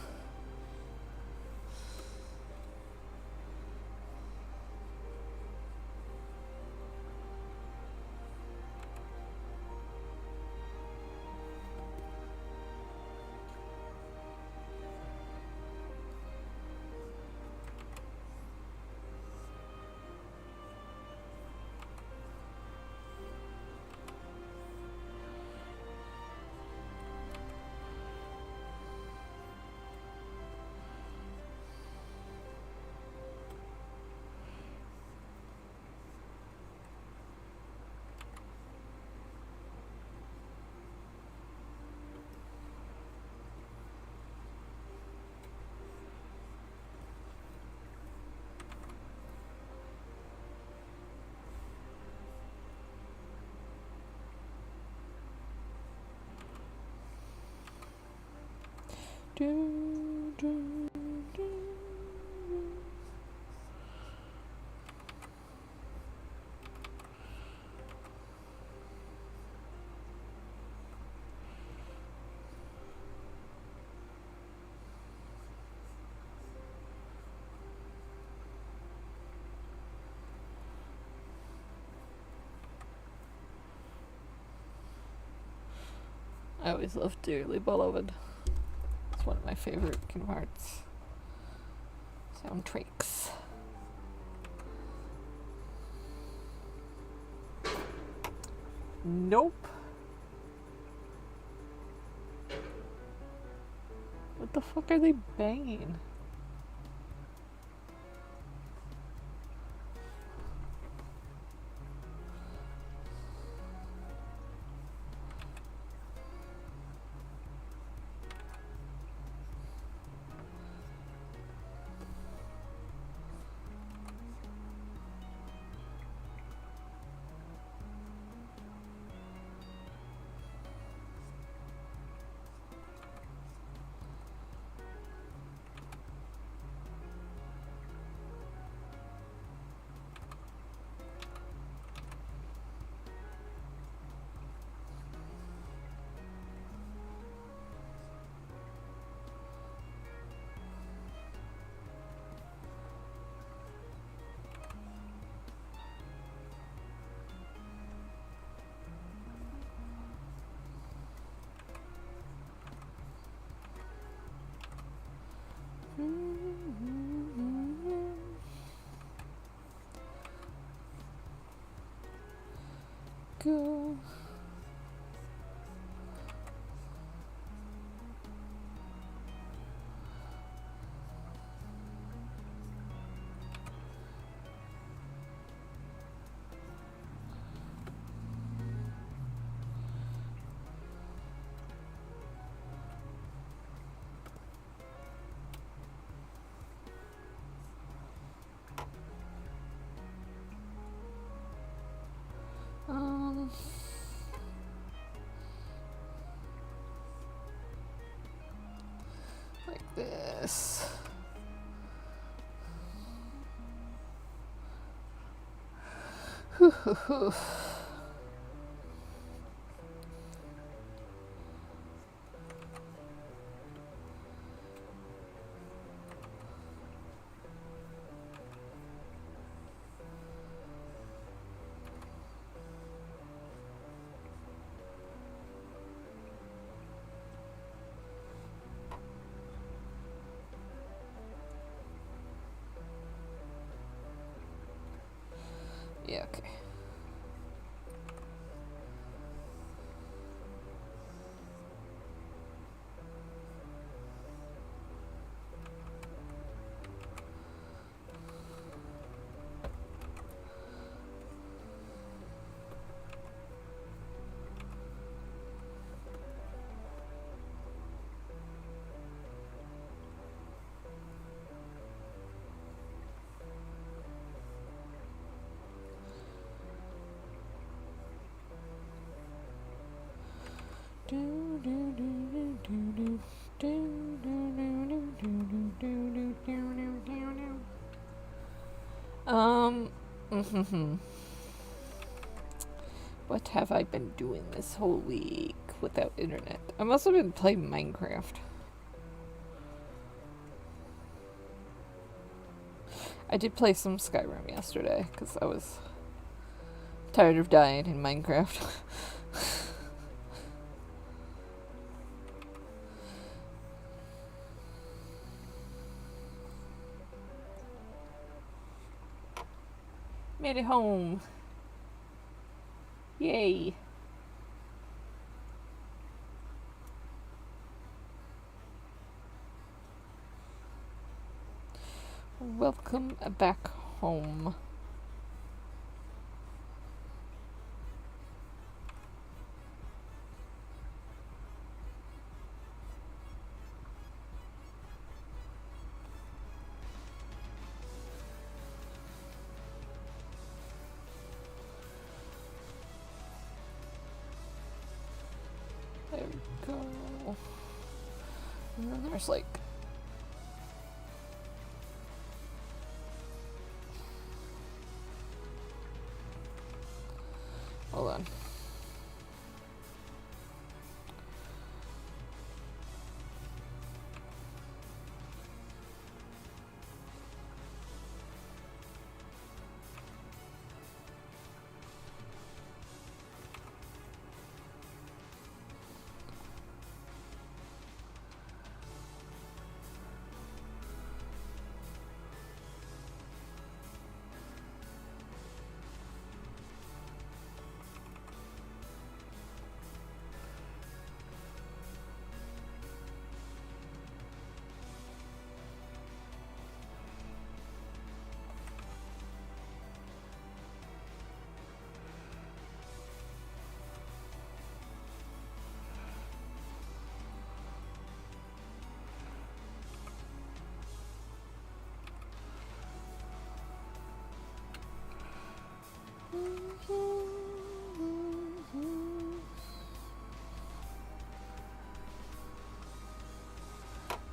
Do, do, do. I always loved Dearly Beloved. It's one of my favorite Kingdom Hearts soundtracks. Nope. What the fuck are they banging? Go. Like this. Yeah, okay. What have I been doing this whole week without internet? I must have been playing Minecraft. I did play some Skyrim yesterday because I was tired of dying in Minecraft. Made it home. Yay. Welcome back home. There we go. And then there's like hold on.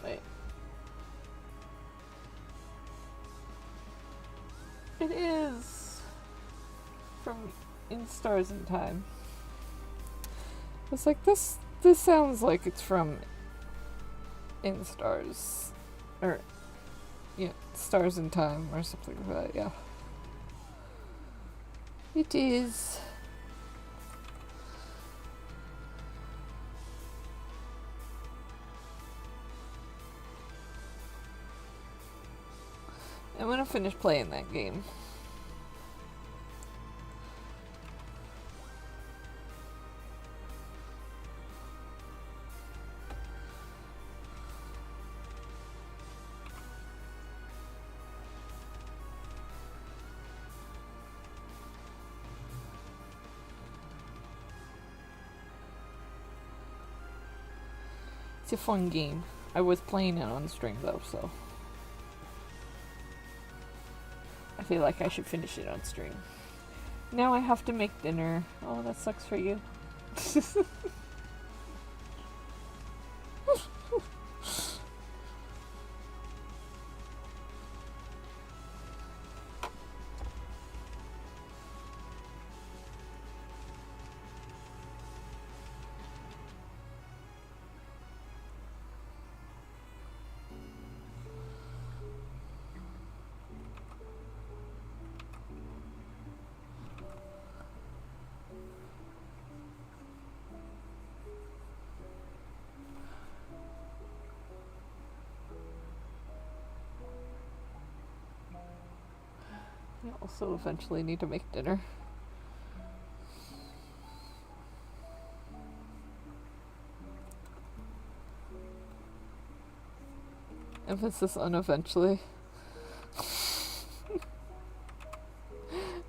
Wait. It is from In Stars in Time. It's like this sounds like it's from In Stars, or yeah, Stars in Time or something like that, yeah. It is. I'm gonna finish playing that game. It's a fun game. I was playing it on stream though, so I feel like I should finish it on stream. Now I have to make dinner. Oh, that sucks for you. I also eventually need to make dinner. Emphasis on eventually.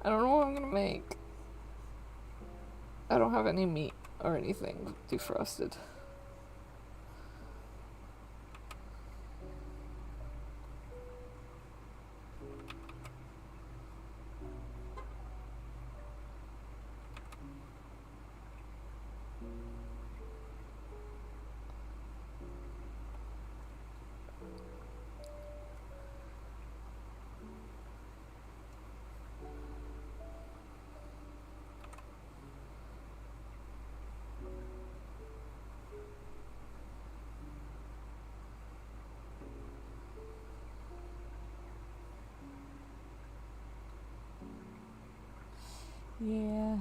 I don't know what I'm gonna make. I don't have any meat or anything defrosted. Yeah.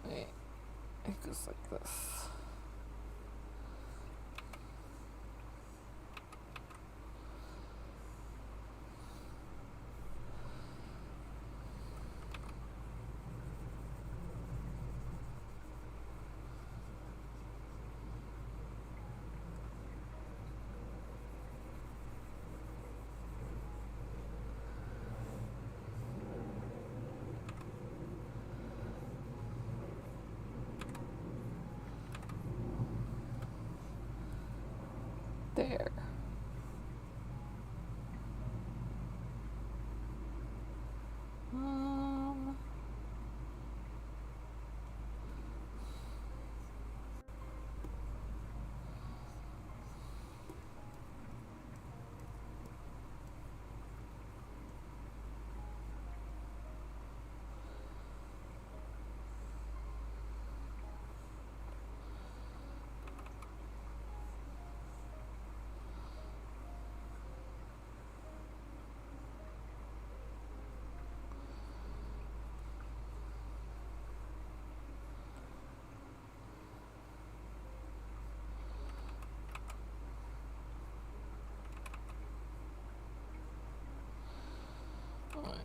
Wait, it goes like this. There. Um, alright.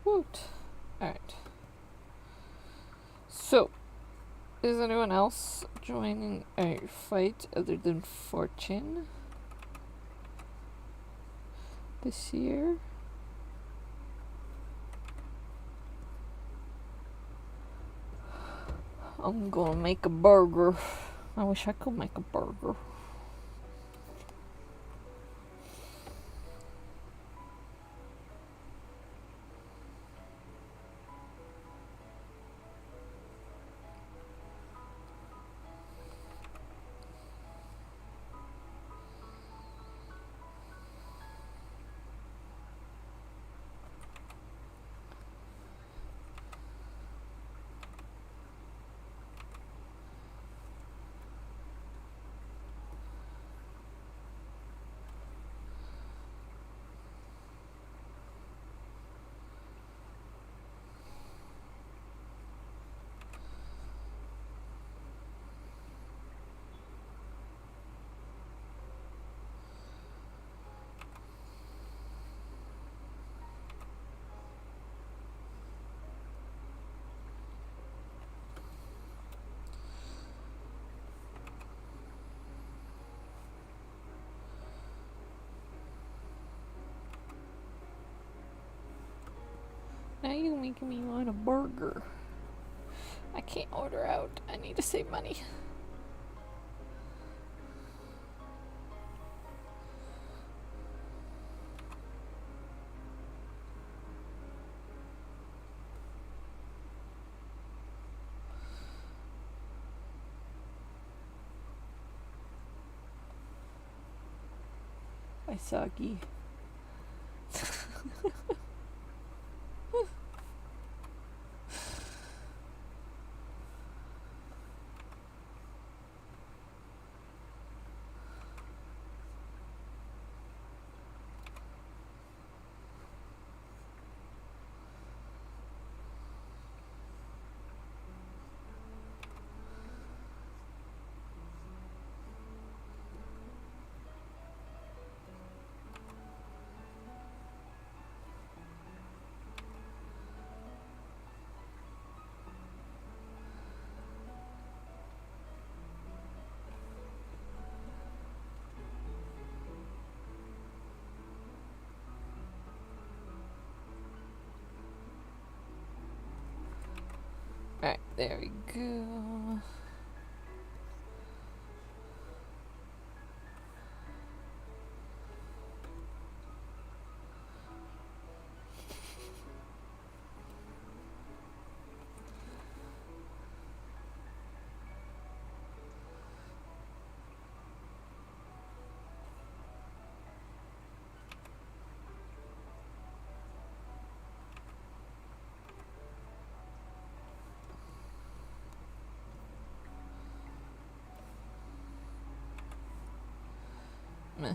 Woot. Alright. So, is anyone else joining a fight other than Fortune this year? I'm gonna make a burger. I wish I could make a burger. Now you're making me want a burger. I can't order out. I need to save money. By soggy. There we go. Meh.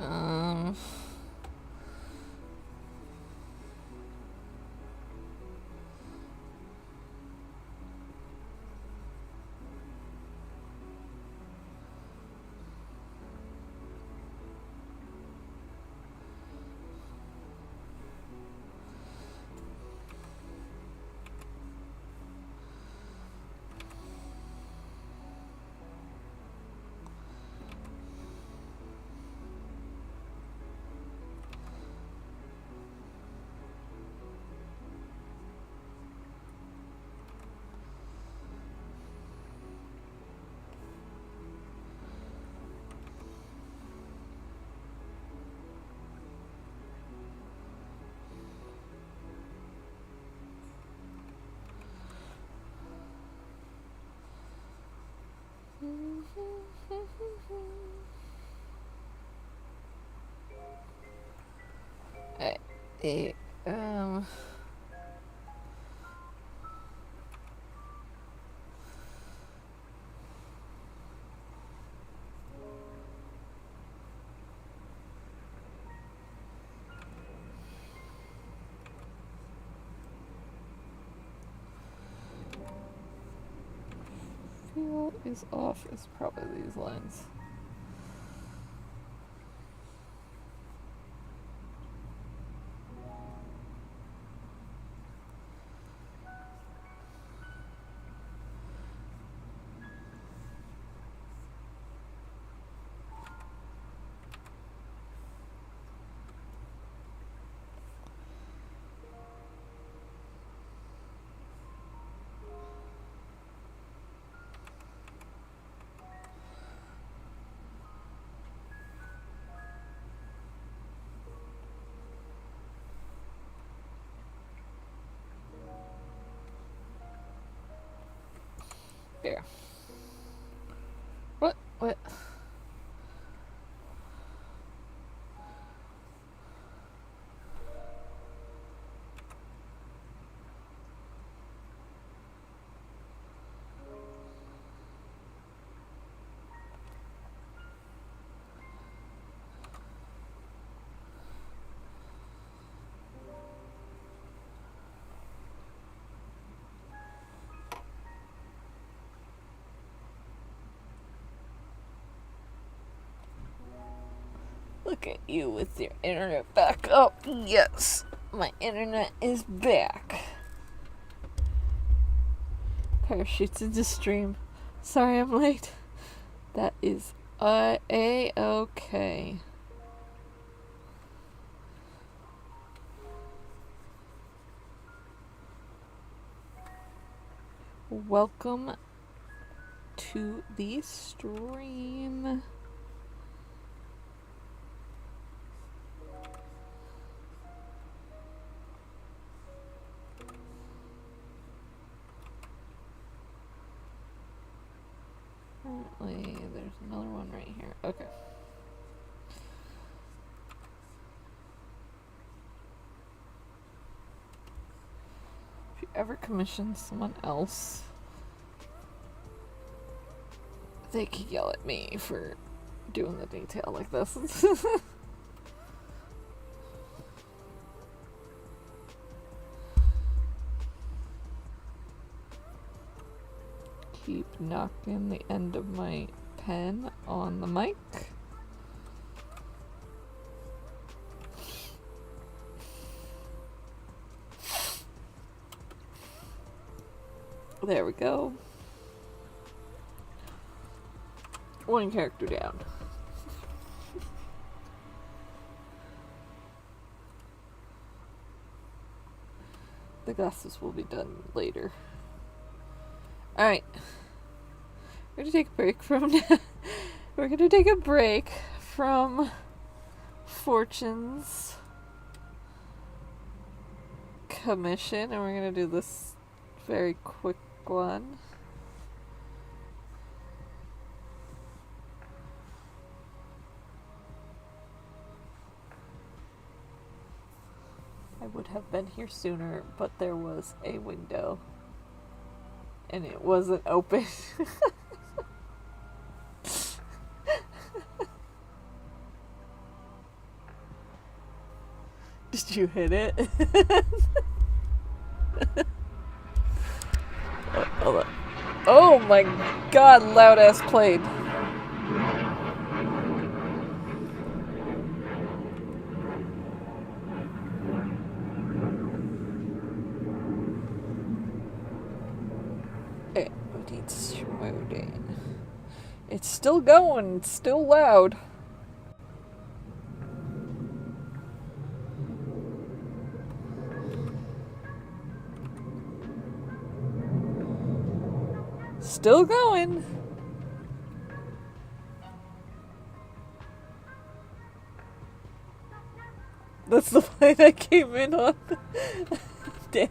Um, I, eh, um, Feel is off is probably these lines. There. What? What? Look at you with your internet back up. Yes, my internet is back. Parachutes into stream. Sorry I'm late. That is A-okay. Welcome to the stream. Apparently, there's another one right here. Okay. If you ever commission someone else, they could yell at me for doing the detail like this. Keep knocking the end of my pen on the mic. There we go. One character down. The glasses will be done later. Alright. We're gonna take a break from we're gonna take a break from Fortune's commission, and we're gonna do this very quick one. I would have been here sooner, but there was a window and it wasn't open. Did you hit it? Oh, hold on. Oh my god, loud ass played. It's still going, it's still loud. Still going. That's the plane I came in on. Damn.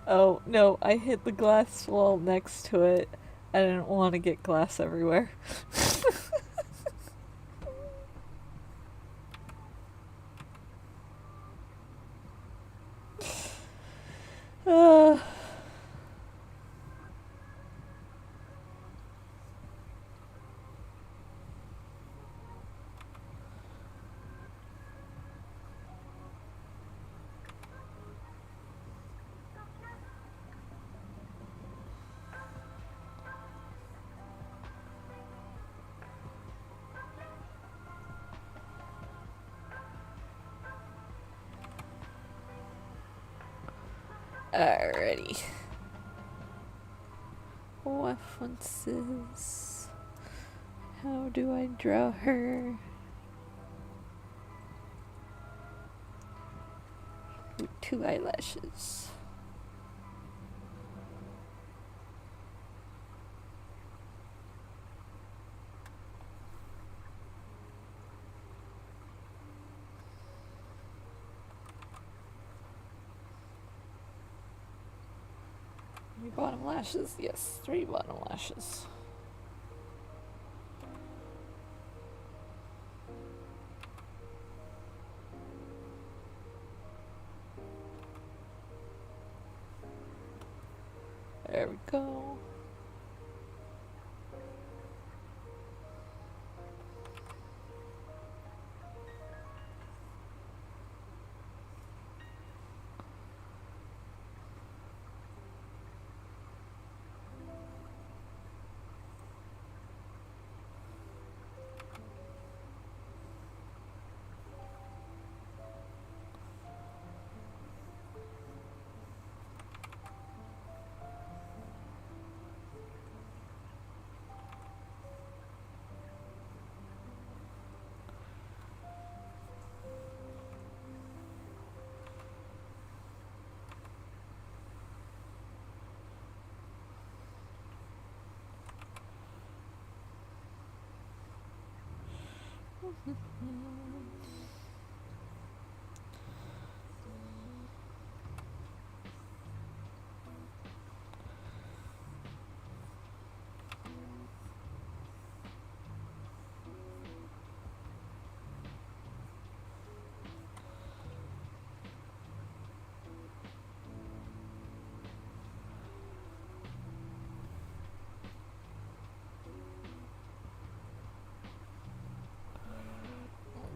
Oh, no, I hit the glass wall next to it. I didn't want to get glass everywhere. Alrighty. References. How do I draw her? With 2 eyelashes. Bottom lashes, yes, 3 bottom lashes. There we go.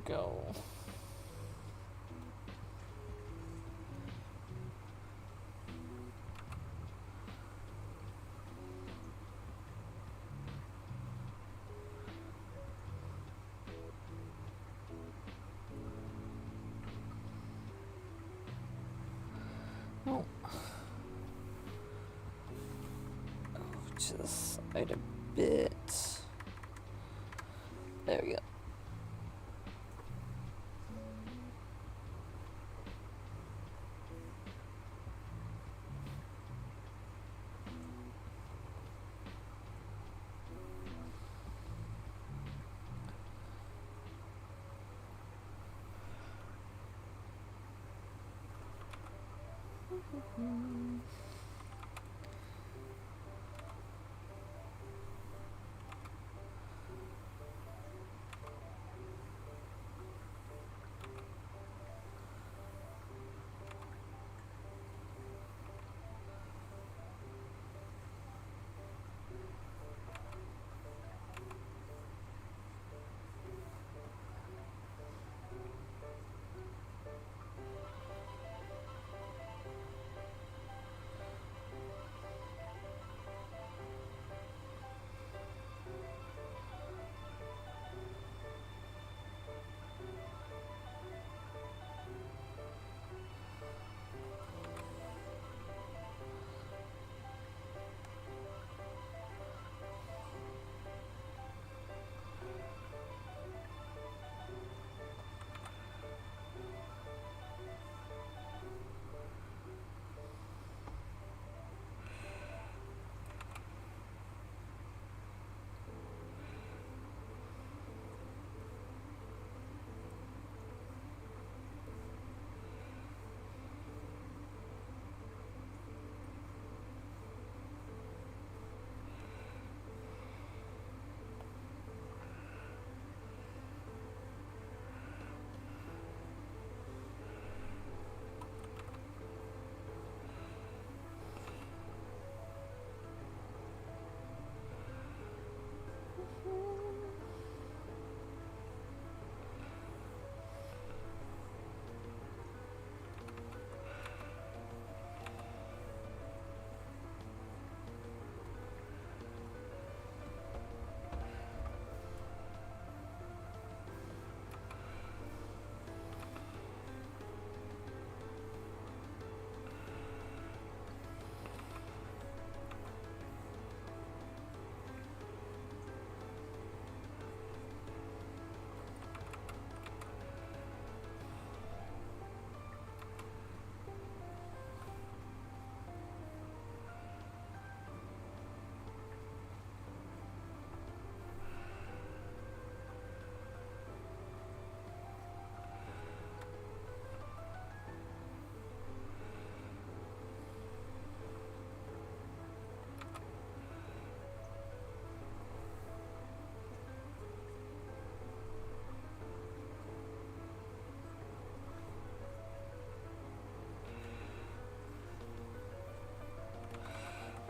Go. Oh. Just side a bit. There we go.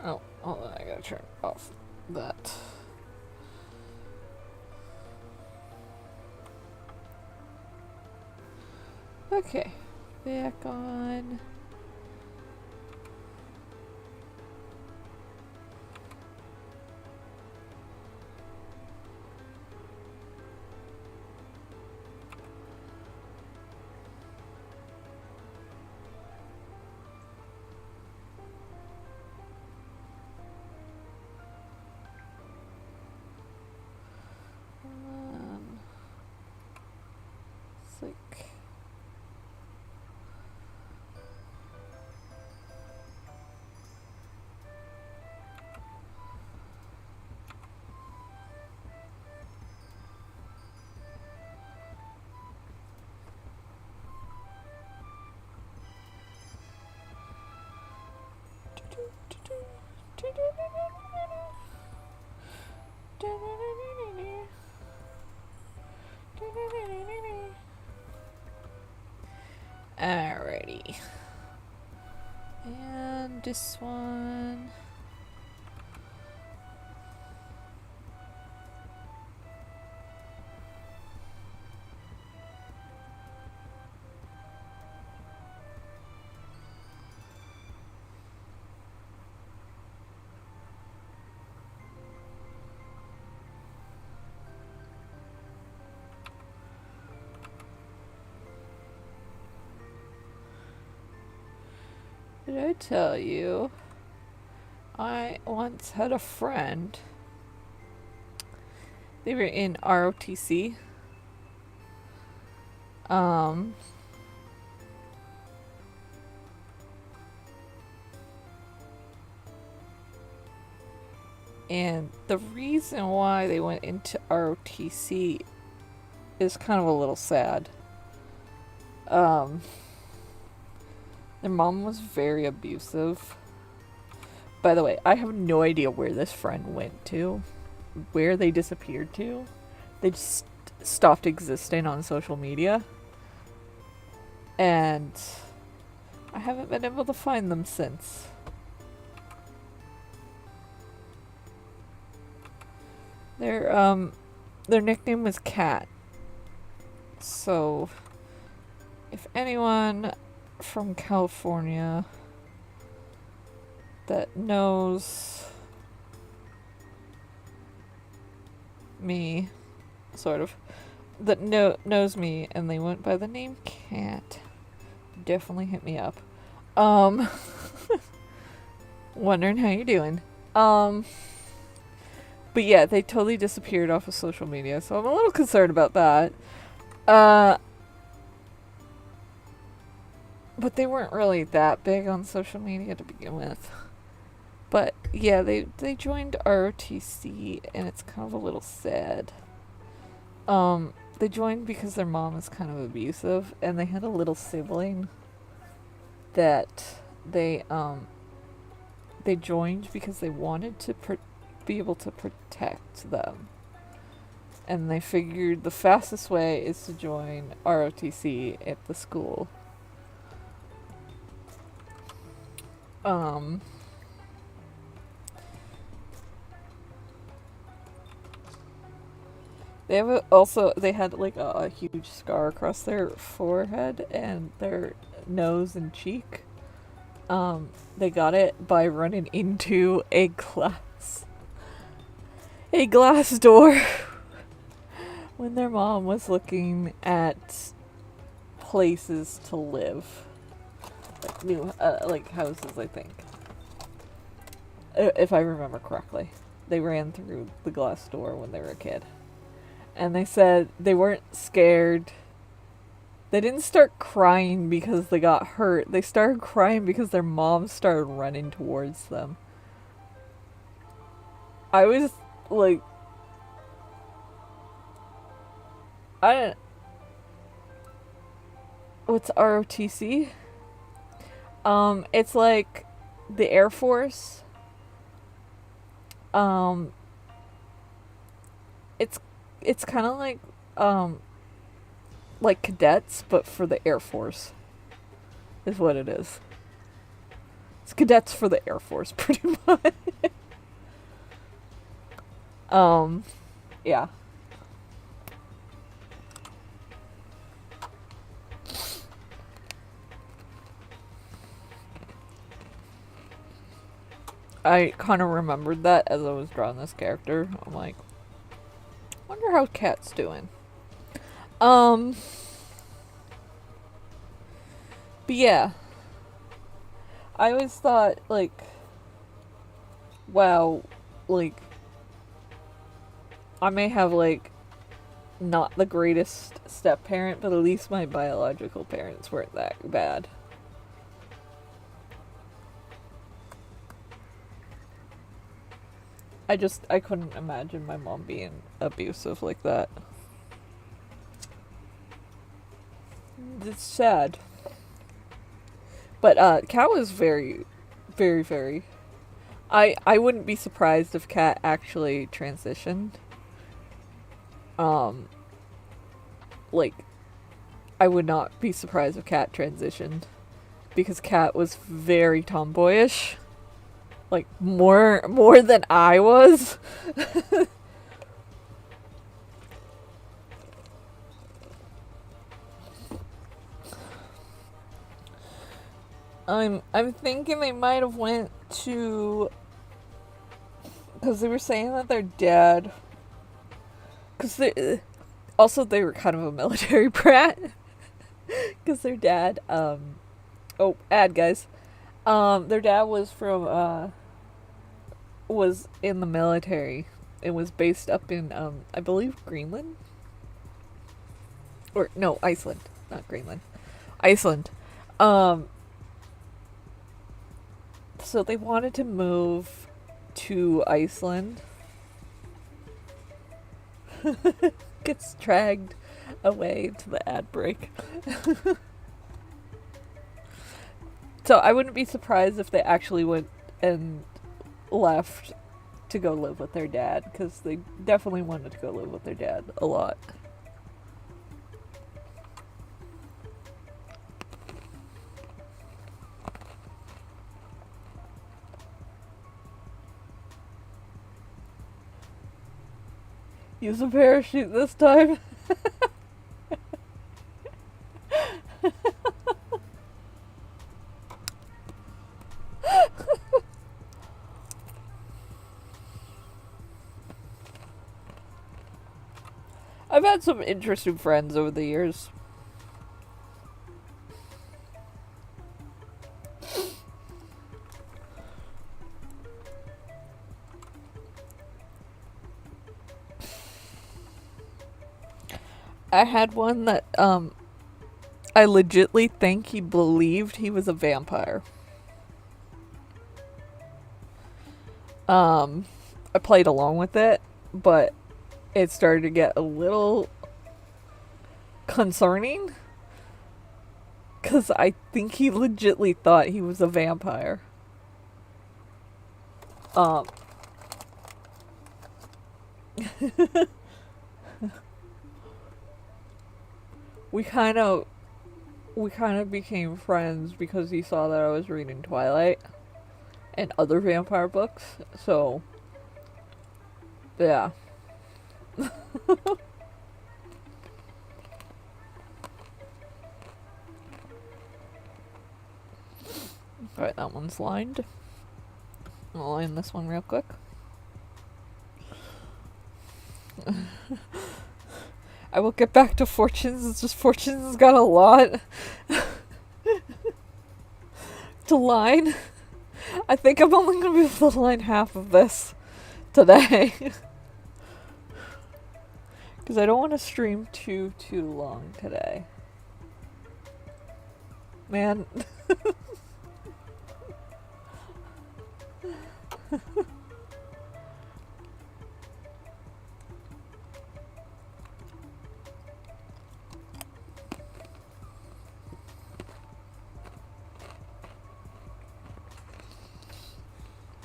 Oh, hold on, I gotta turn off that. Okay, back on. It's like Alrighty. And this one. Did I tell you I once had a friend? They were in ROTC. And the reason why they went into ROTC is kind of a little sad. Their mom was very abusive. By the way, I have no idea where this friend went to, where they disappeared to. They just stopped existing on social media. And I haven't been able to find them since. Their nickname was Cat. So, if anyone from California that knows me, sort of, that knows me and they went by the name Cat, definitely hit me up. Wondering how you're doing. But yeah, they totally disappeared off of social media, so I'm a little concerned about that. But they weren't really that big on social media to begin with. But yeah, they joined ROTC, and it's kind of a little sad. They joined because their mom is kind of abusive, and they had a little sibling that they joined because they wanted to be able to protect them. And they figured the fastest way is to join ROTC at the school. They had like a huge scar across their forehead and their nose and cheek. They got it by running into a glass door when their mom was looking at places to live. Like new, like houses, I think. If I remember correctly. They ran through the glass door when they were a kid. And they said they weren't scared. They didn't start crying because they got hurt. They started crying because their mom started running towards them. I was like... What's ROTC? It's like the Air Force. It's kind of like cadets, but for the Air Force, is what it is. It's cadets for the Air Force, pretty much. Yeah. I kind of remembered that as I was drawing this character. I'm like, wonder how Cat's doing. But yeah. I always thought, like, wow, like, I may have, like, not the greatest step-parent, but at least my biological parents weren't that bad. I couldn't imagine my mom being abusive like that. It's sad. But, Kat was very Very, very. I wouldn't be surprised if Cat actually transitioned. Like, I would not be surprised if Cat transitioned. Because Cat was very tomboyish. Like, more than I was. I'm thinking they might have went to, because they were saying that their dad, because they were kind of a military brat, because their dad guys, their dad was from was in the military. It was based up in I believe Greenland, or no, Iceland, not Greenland, Iceland. So they wanted to move to Iceland. Gets dragged away to the ad break. So I wouldn't be surprised if they actually went and left to go live with their dad, because they definitely wanted to go live with their dad a lot. Use a parachute this time. I've had some interesting friends over the years. I had one that I legitly think he believed he was a vampire. I played along with it, but it started to get a little concerning, because I think he legitly thought he was a vampire. We kind of became friends because he saw that I was reading Twilight and other vampire books. So, yeah. Alright, that one's lined. I'll line this one real quick. I will get back to Fortunes. It's just Fortunes has got a lot to line. I think I'm only going to be able to line half of this today. Because I don't want to stream too long today. Man.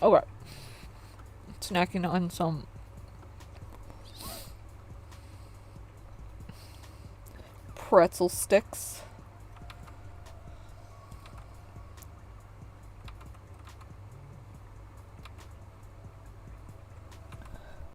Alright. Snacking on some pretzel sticks.